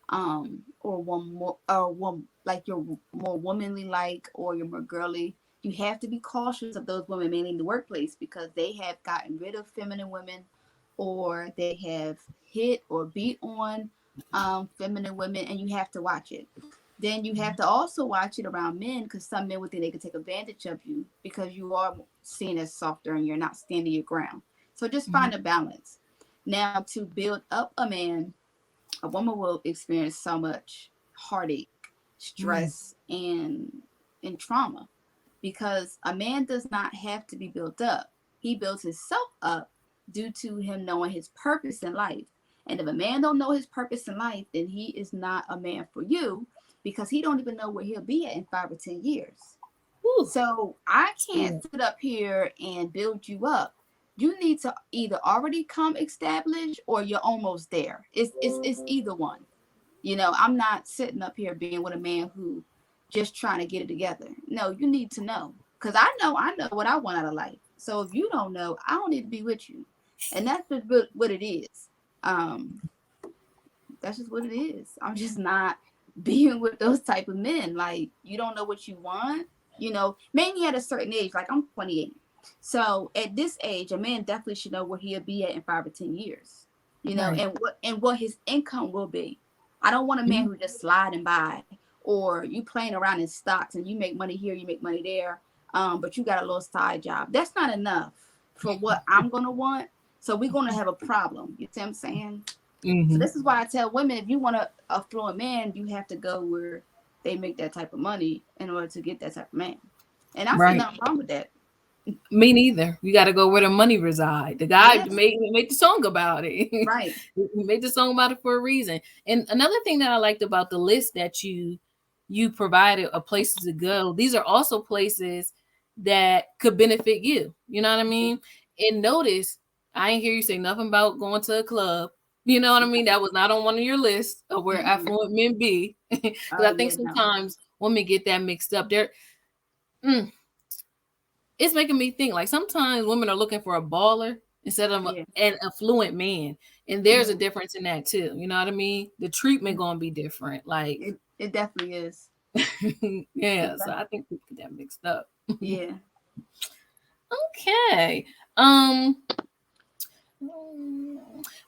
or one like you're more womanly like, or you're more girly. You have to be cautious of those women, mainly in the workplace, because they have gotten rid of feminine women, or they have hit or beat on feminine women, and you have to watch it. Then you have to also watch it around men, because some men would think they could take advantage of you because you are seen as softer and you're not standing your ground. So just find a balance. Now, to build up a man, a woman will experience so much heartache, stress, and trauma, because a man does not have to be built up. He builds himself up due to him knowing his purpose in life. And if a man don't know his purpose in life, then he is not a man for you, because he don't even know where he'll be at in 5 or 10 years. Ooh. So I can't sit up here and build you up. You need to either already come established or you're almost there. It's either one. You know, I'm not sitting up here being with a man who just trying to get it together. No, you need to know, because I know what I want out of life. So if you don't know, I don't need to be with you. And that's what it is. Um, that's just what it is. I'm just not being with those type of men. Like, you don't know what you want. Mainly at a certain age. Like, I'm 28. So at this age, a man definitely should know where he'll be at in 5 or 10 years. Right. And what his income will be. I don't want a man who just sliding by, or you playing around in stocks and you make money here, you make money there, but you got a little side job. That's not enough for what I'm gonna want. So we're gonna have a problem. You see what I'm saying? So Mm-hmm. this is why I tell women, if you want a affluent man, you have to go where they make that type of money in order to get that type of man. And I see Right. nothing wrong with that. Me neither. You got to go where the money reside. The guy Yes, made the song about it. right. He made the song about it for a reason. And another thing that I liked about the list that you provided of places to go. These are also places that could benefit you. You know what I mean? And notice, I ain't hear you say nothing about going to a club. You know what I mean? That was not on one of your lists of where Mm-mm. affluent men be. Because Oh I think yeah, no. sometimes women get that mixed up. Mm, it's making me think like sometimes women are looking for a baller instead of Yeah. an affluent man. And there's a Mm-hmm. difference in that too. You know what I mean? The treatment gonna be different. Like, It definitely is. yeah, It so def- I think people get that mixed up. yeah. Okay. Um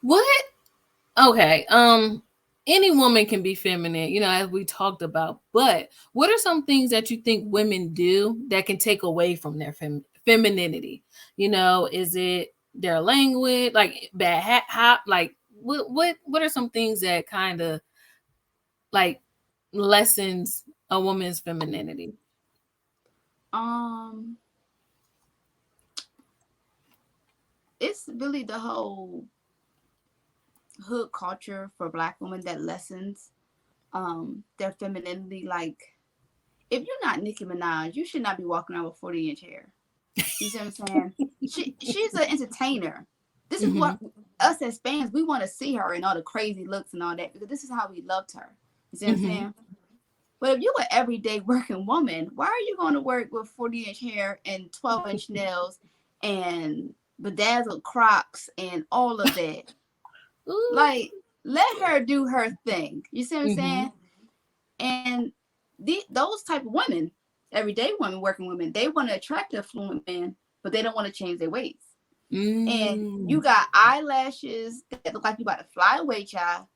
what okay. Any woman can be feminine, as we talked about, but what are some things that you think women do that can take away from their femininity? Is it their language, like bad hop? Like, what are some things that kind of like lessens a woman's femininity? Um, it's really the whole hood culture for Black women that lessens their femininity. Like, if you're not Nicki Minaj, you should not be walking around with 40-inch hair. You see what I'm saying? She's an entertainer. This is Hmm. what us as fans, we want to see her and all the crazy looks and all that, because this is how we loved her. You see what I'm Hmm. saying? But if you're an everyday working woman, why are you going to work with 40-inch hair and 12-inch nails and bedazzled Crocs and all of that? Ooh. Like, let her do her thing. You see what I'm Hmm. saying? And those type of women, everyday women, working women, they want to attract a affluent man, but they don't want to change their ways. And you Mm. got eyelashes that look like you about to fly away, child.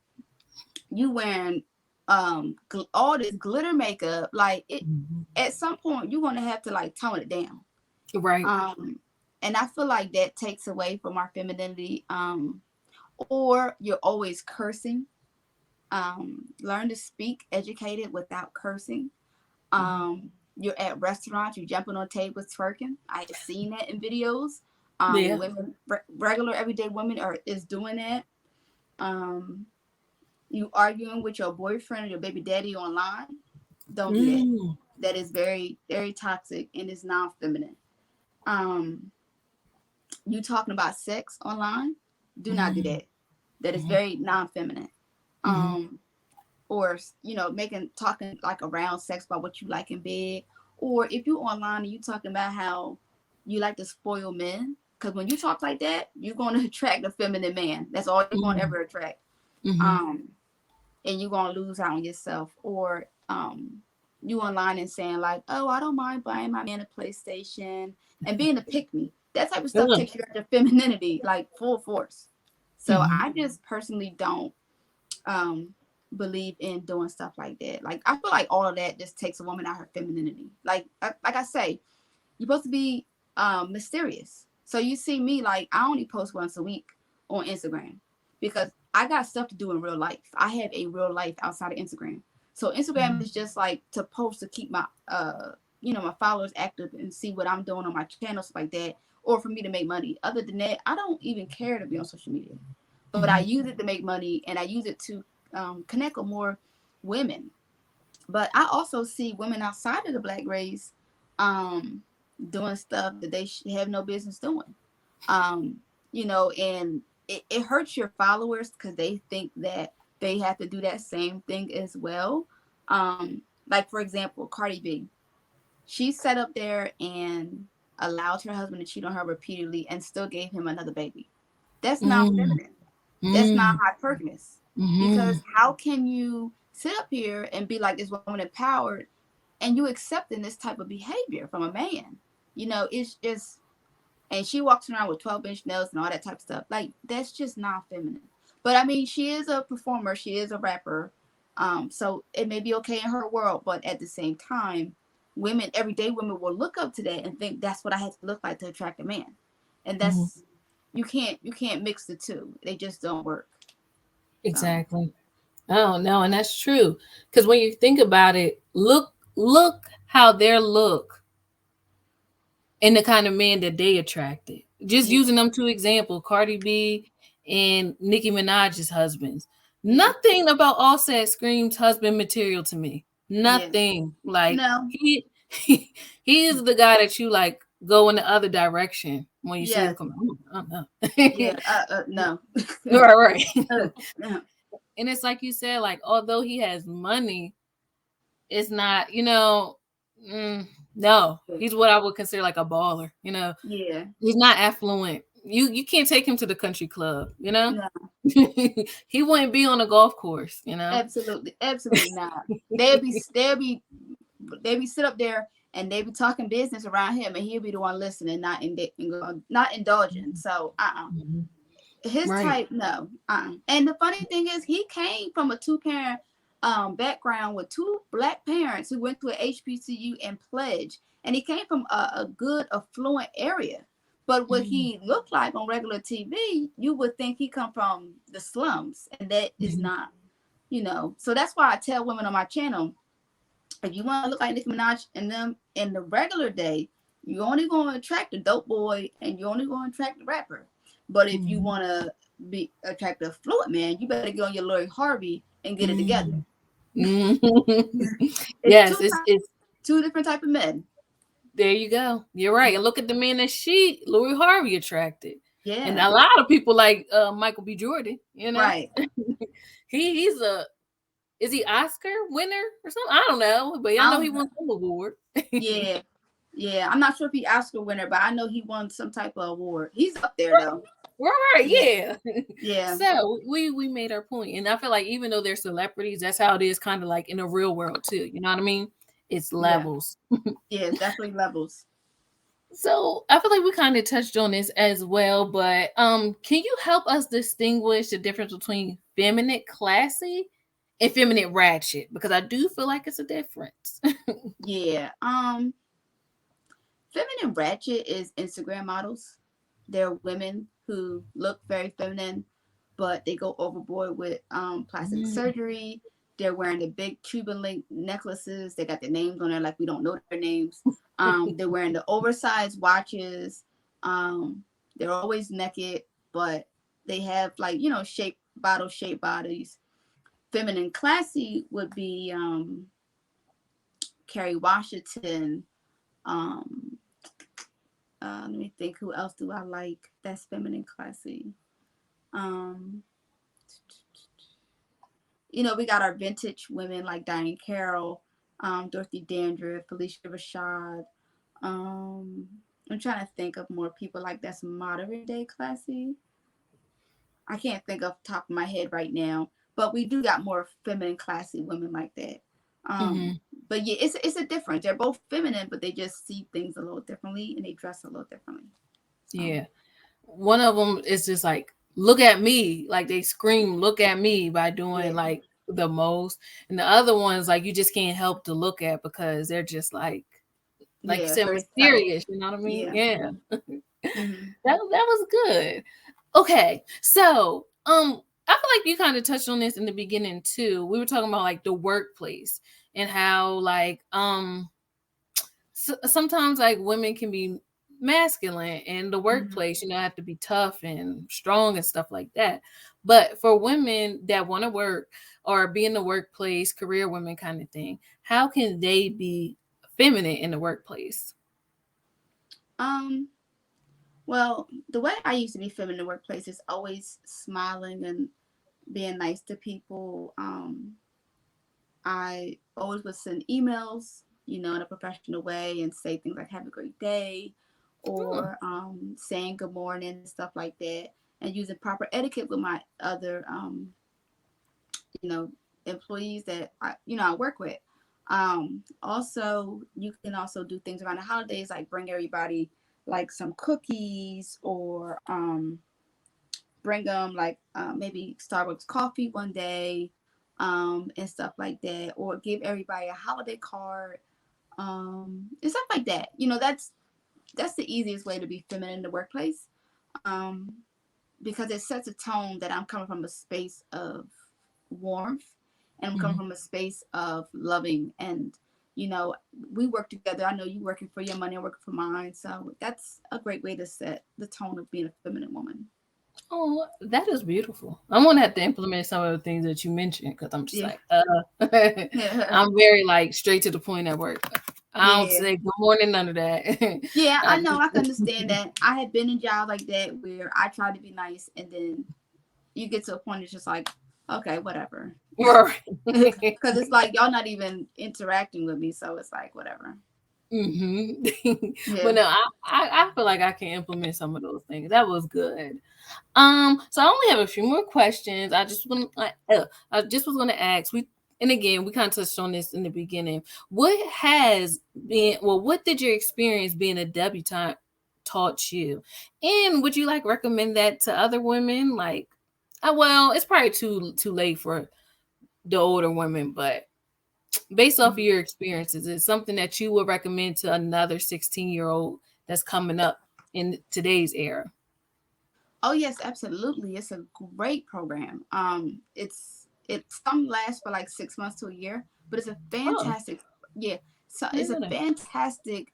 You wearing all this glitter makeup. Like, it, Mhm. at some point you're gonna have to like tone it down. Right. And I feel like that takes away from our femininity. Or you're always cursing. Learn to speak educated without cursing. Mhm. You're at restaurants, you're jumping on tables twerking. I have seen that in videos. Yeah. Women, regular everyday women is doing that. Um, you arguing with your boyfriend or your baby daddy online. Don't do that. Mm. That is very, very toxic and is non-feminine. Um, you talking about sex online. Do not do Mhm. that. That is Mhm. very non-feminine. Mhm. Um, or making talking like around sex about what you like in bed, or if you online and you talking about how you like to spoil men, because when you talk like that, you're going to attract a feminine man. That's all you're going to Mhm. ever attract. Mhm. um and you're going to lose out on yourself. Or you online and saying like, oh, I don't mind buying my man a PlayStation, and being a pick me. That type of stuff Ugh. takes you out your femininity like full force. So Mhm. I just personally don't um believe in doing stuff like that. Like, I feel like all of that just takes a woman out her femininity. Like I say, you're supposed to be mysterious. So you see me, like, I only post once a week on Instagram because I got stuff to do in real life. I have a real life outside of Instagram. So Instagram Mhm. is just like to post to keep my my followers active and see what I'm doing on my channel, stuff like that, or for me to make money. Other than that, I don't even care to be on social media. But I Mhm. use it to make money, and I use it to connect with more women. But I also see women outside of the Black race um, doing stuff that they have no business doing. Um, and it hurts your followers because they think that they have to do that same thing as well. Like, for example, Cardi B, she sat up there and allowed her husband to cheat on her repeatedly and still gave him another baby. That's not Mm. feminine. That's not Mm. hypergamous. Mm-hmm. Because how can you sit up here and be like this woman empowered and you accepting this type of behavior from a man? You know, it's just, and she walks around with 12-inch nails and all that type of stuff. Like, that's just not feminine. But I mean, she is a performer, she is a rapper. So it may be okay in her world, but at the same time, women, everyday women will look up to that and think that's what I have to look like to attract a man. And Mm-hmm. that's, you can't mix the two. They just don't work. So Exactly. Oh no, and that's true. Because when you think about it, look how their look and the kind of man that they attracted. Just yeah, using them two examples, Cardi B and Nicki Minaj's husbands. yeah, Nothing about Offset screams husband material to me. yeah. Nothing. Like No, he is the guy that you like go in the other direction when you see him yes, come. Oh no. yeah, no. Right, right. No. And it's like you said, like although he has money, it's not, mm, no, he's what I would consider like a baller. Yeah, He's not affluent. You can't take him to the country club. no, He wouldn't be on a golf course. absolutely, absolutely not. They'd be sit up there and they'd be talking business around him, and he'll be the one listening, not indulging. So, Mhm. his Right. type, no. And the funny thing is, he came from a two-parent background with two black parents who went to a HBCU and pledged, and he came from a good affluent area. But what Mhm. he looked like on regular TV, you would think he come from the slums, and that is Mhm. not. So that's why I tell women on my channel, if you want to look like Nicki Minaj and them in the regular day, you're only going to attract the dope boy and you're only going to attract the rapper. But if you Mhm. want to be attract a fluid man, you better get on your Lori Harvey and get it together. Mhm. Mhm. It's Yes, it's two different type of men. there you go. You're right. And look at the man that Louis Harvey attracted. And Yeah, a lot of people like Michael B. Jordan, right. he's a is he Oscar winner or something? I don't know, but I I know he don't know. won some award. Yeah, yeah. I'm not sure if he Oscar winner, but I know he won some type of award. He's up there though. Right, Yeah, yeah. yeah, So we made our point, and I feel like even though they're celebrities, that's how it is, kind of like in the real world too. You know what I mean? It's yeah, levels. yeah. It's definitely levels. So I feel like we kind of touched on this as well, but can you help us distinguish the difference between feminine classy and feminine ratchet? Because I do feel like it's a difference. Yeah. Feminine ratchet is Instagram models. They're women who look very feminine, but they go overboard with plastic Mm. surgery. They're wearing the big Cuban link necklaces. They got their names on there like we don't know their names. They're wearing the oversized watches. They're always naked, but they have like shaped bodies. Feminine classy would be Kerry Washington. Um, let me think. Who else do I like? That's feminine classy. Um, we got our vintage women like Diane Carroll, Dorothy Dandridge, Felicia Rashad. Um, I'm trying to think of more people like that's modern day classy. I can't think off the top of my head right now, but we do got more feminine classy women like that. Hmm. Um, but yeah, it's a difference. They're both feminine, but they just see things a little differently and they dress a little differently. So Yeah. One of them is just like, look at me. Like they scream, look at me by doing yeah, like the most. And the other ones, like you just can't help to look at because they're just like you yeah, said, very subtle. mysterious. You know what I mean? Yeah. Yeah. Hmm. That was good. Okay. So, I feel like you kind of touched on this in the beginning too. We were talking about like the workplace and how like sometimes like women can be masculine in the Hmm. workplace, have to be tough and strong and stuff like that. But for women that want to work or be in the workplace, career women kind of thing, how can they be feminine in the workplace? Um, well, the way I used to be feminine in the workplace is always smiling and being nice to people. I always would send emails, in a professional way and say things like "Have a great day," Hmm. or saying good morning and stuff like that. and using proper etiquette with my other you know, employees that I work with. Also, you can also do things around the holidays, like bring everybody like some cookies, or bring them like maybe Starbucks coffee one day, and stuff like that, or give everybody a holiday card, and stuff like that. That's the easiest way to be feminine in the workplace, um, because it sets a tone that I'm coming from a space of warmth, and I'm coming Mhm. from a space of loving. And we work together. I know you working for your money, I'm working for mine, so that's a great way to set the tone of being a feminine woman. Oh, that is beautiful. I'm gonna have to implement some of the things that you mentioned because I'm just Yeah. like, Yeah. I'm very like straight to the point at work. I don't Yeah. say good morning, none of that. Yeah, I I know. just, I can understand that. I had been in jobs like that where I tried to be nice, and then you get to a point it's just like, okay, whatever. right. Because it's like y'all not even interacting with me, so it's like whatever. hmm Yeah. But no, I feel like I can implement some of those things. That was good. So I only have a few more questions. I just was gonna ask. And again, we kind of touched on this in the beginning. What did your experience being a debutante taught you? And would you like recommend that to other women? Like, well, it's probably too late for the older women, but based off of your experiences, is something that you would recommend to another 16-year-old that's coming up in today's era? Oh yes, absolutely. It's a great program. It's some lasts for like 6 months to a year, but it's a Oh, fantastic, yeah. So I it's didn't a know that. fantastic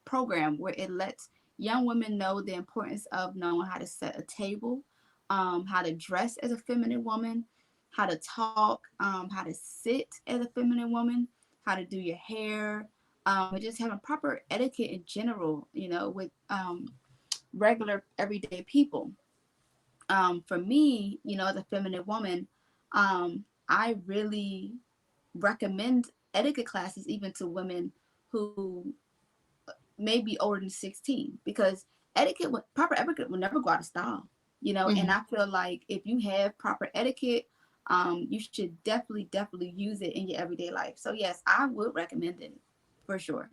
program where it lets young women know the importance of knowing how to set a table, how to dress as a feminine woman, how to talk, how to sit as a feminine woman, how to do your hair, and just having proper etiquette in general. With regular everyday people. For me, as a feminine woman, I really recommend etiquette classes even to women who may be older than 16, because proper etiquette will never go out of style. And Mhm. I feel like if you have proper etiquette, you should definitely use it in your everyday life. So yes, I would recommend it for sure.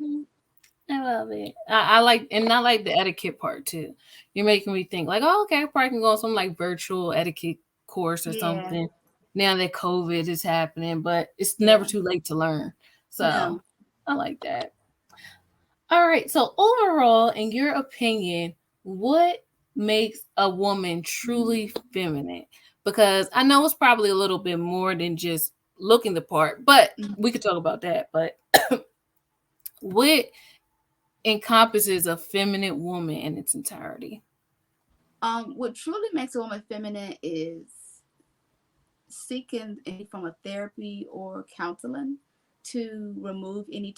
I love it. I like the etiquette part too. You're making me think like, oh, okay, I probably can go on some like virtual etiquette course or Yeah, something. Now that COVID is happening, but it's never yeah. too late to learn. So No. I like that. All right. So overall, in your opinion, what makes a woman truly feminine? Because I know it's probably a little bit more than just looking the part, but we could talk about that. But what encompasses a feminine woman in its entirety? What truly makes a woman feminine is seeking any form of therapy or counseling to remove any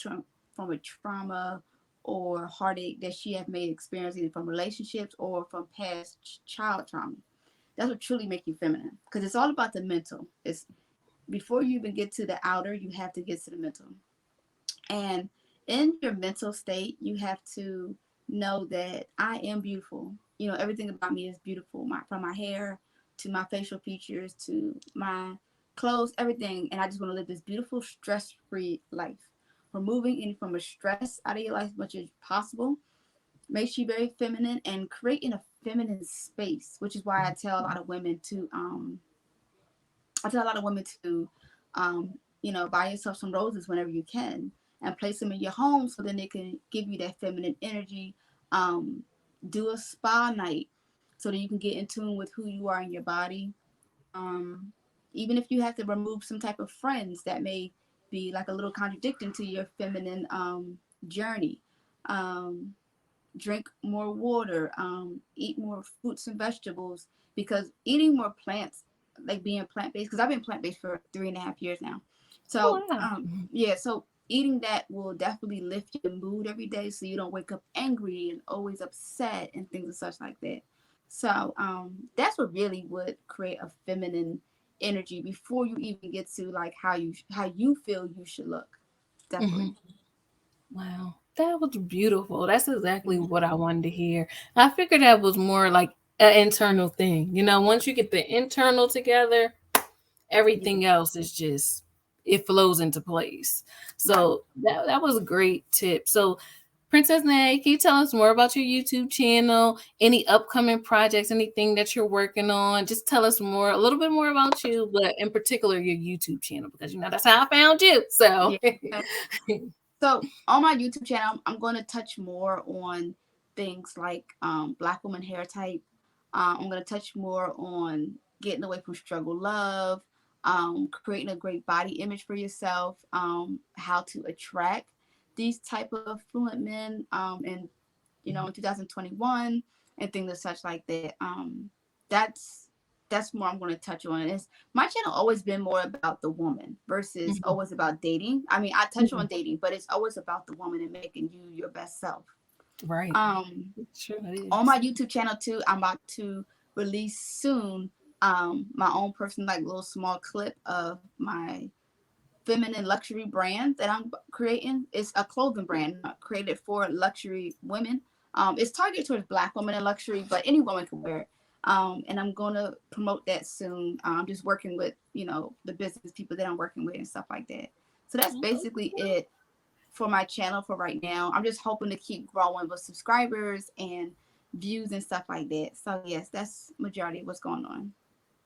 form of trauma or heartache that she have made experience, either from relationships or from past child trauma. That's what truly makes you feminine, because it's all about the mental. It's before you even get to the outer, you have to get to the mental. And in your mental state, you have to know that I am beautiful. Everything about me is beautiful. From my hair to my facial features to my clothes, everything. And I just want to live this beautiful, stress-free life. Removing any form of stress out of your life as much as possible makes you very feminine, and creating a feminine space, which is why I tell a lot of women to, buy yourself some roses whenever you can, and place them in your home so then they can give you that feminine energy. Um, do a spa night so that you can get in tune with who you are in your body. Um, Even if you have to remove some type of friends that may be like a little contradicting to your feminine journey. Um, Drink more water, eat more fruits and vegetables, because eating more plants, like being plant based, because I've been plant based for 3.5 years now. Oh, So, wow. yeah, so eating that will definitely lift your mood every day, so you don't wake up angry and always upset and things and such like that. So, that's what really would create a feminine energy before you even get to like how you feel you should look. hmm Definitely. Wow. That was beautiful. That's exactly what I wanted to hear. I figured that was more like an internal thing. You know, once you get the internal together, everything else is just, it flows into place. So that was a great tip. So Princess Nae, can you tell us more about your YouTube channel? Any upcoming projects, anything that you're working on? Just tell us more, a little bit more about you, but in particular your YouTube channel, because you know that's how I found you. So So on my YouTube channel, I'm going to touch more on things like Black woman hair type. I'm going to touch more on getting away from struggle love, creating a great body image for yourself, how to attract these type of fluent men, and in 2021 and things of such like that. That's more I'm going to touch on. It's my channel always been more about the woman versus always about dating. I mean, I touch on dating, but it's always about the woman and making you your best self. Right. Sure on my YouTube channel too, I'm about to release soon my own personal like little small clip of my feminine luxury brand that I'm creating. It's a clothing brand created for luxury women. It's targeted towards Black women in luxury, but any woman can wear it. And I'm going to promote that soon. I'm just working with, the business people that I'm working with and stuff like that. So that's basically it for my channel for right now. I'm just hoping to keep growing with subscribers and views and stuff like that. So yes, that's majority of what's going on.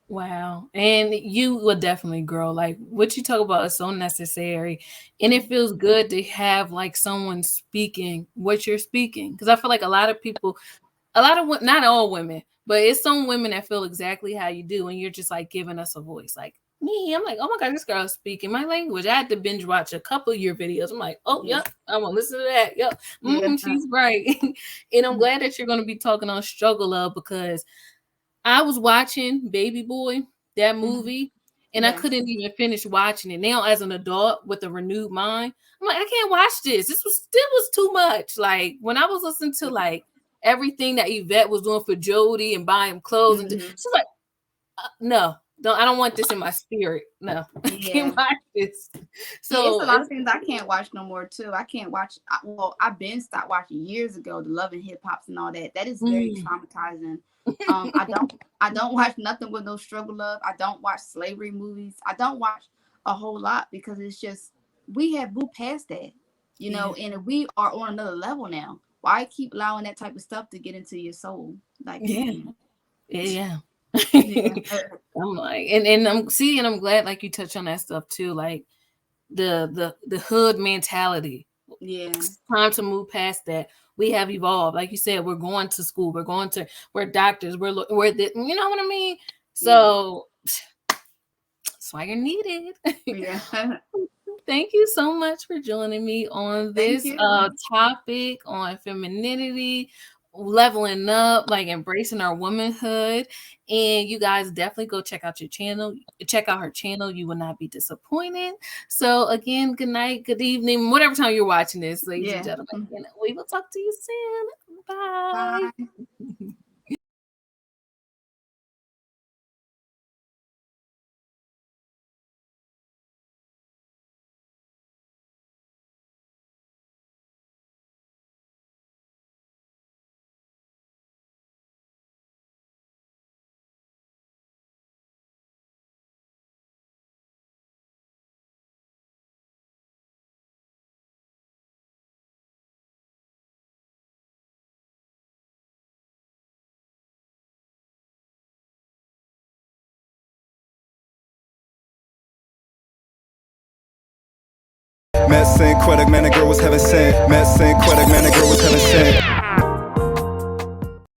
Wow. And you will definitely grow. Like what you talk about is so necessary. And it feels good to have like someone speaking what you're speaking. Because I feel like a lot of people, not all women, but it's some women that feel exactly how you do. And you're just like giving us a voice. Like me, I'm like, oh my God, this girl is speaking my language. I had to binge watch a couple of your videos. I'm like, oh, yep, I'm going to listen to that. Yep. She's right. And I'm glad that you're going to be talking on struggle love, because I was watching Baby Boy, that movie, and I couldn't even finish watching it. Now, as an adult with a renewed mind, I'm like, I can't watch this. This was too much. Like when I was listening to like everything that Yvette was doing for Jody and buying him clothes, and she's like, no, I don't want this in my spirit. No, I can't watch this. So it's a lot of things I can't watch no more too. I can't watch. Well, I've been stopped watching years ago. The Love and Hip Hops and all that. That is very traumatizing. I don't watch nothing with no struggle love. I don't watch slavery movies. I don't watch a whole lot because it's just we have moved past that, and we are on another level now. Why keep allowing that type of stuff to get into your soul? Like yeah. I'm like, and I'm glad like you touch on that stuff too, like the hood mentality. It's time to move past that. We have evolved, like you said. We're going to school. We're doctors. We're the, you know what I mean. So that's why you're needed. Thank you so much for joining me on this topic on femininity, leveling up, like embracing our womanhood. And you guys definitely go check out your channel. Check out her channel. You will not be disappointed. So again, good night, good evening, whatever time you're watching this, ladies and gentlemen. And we will talk to you soon. Bye. Met Saint Quebec, man, the girl was heaven sent. Met Saint Quebec, man, the girl was heaven sent.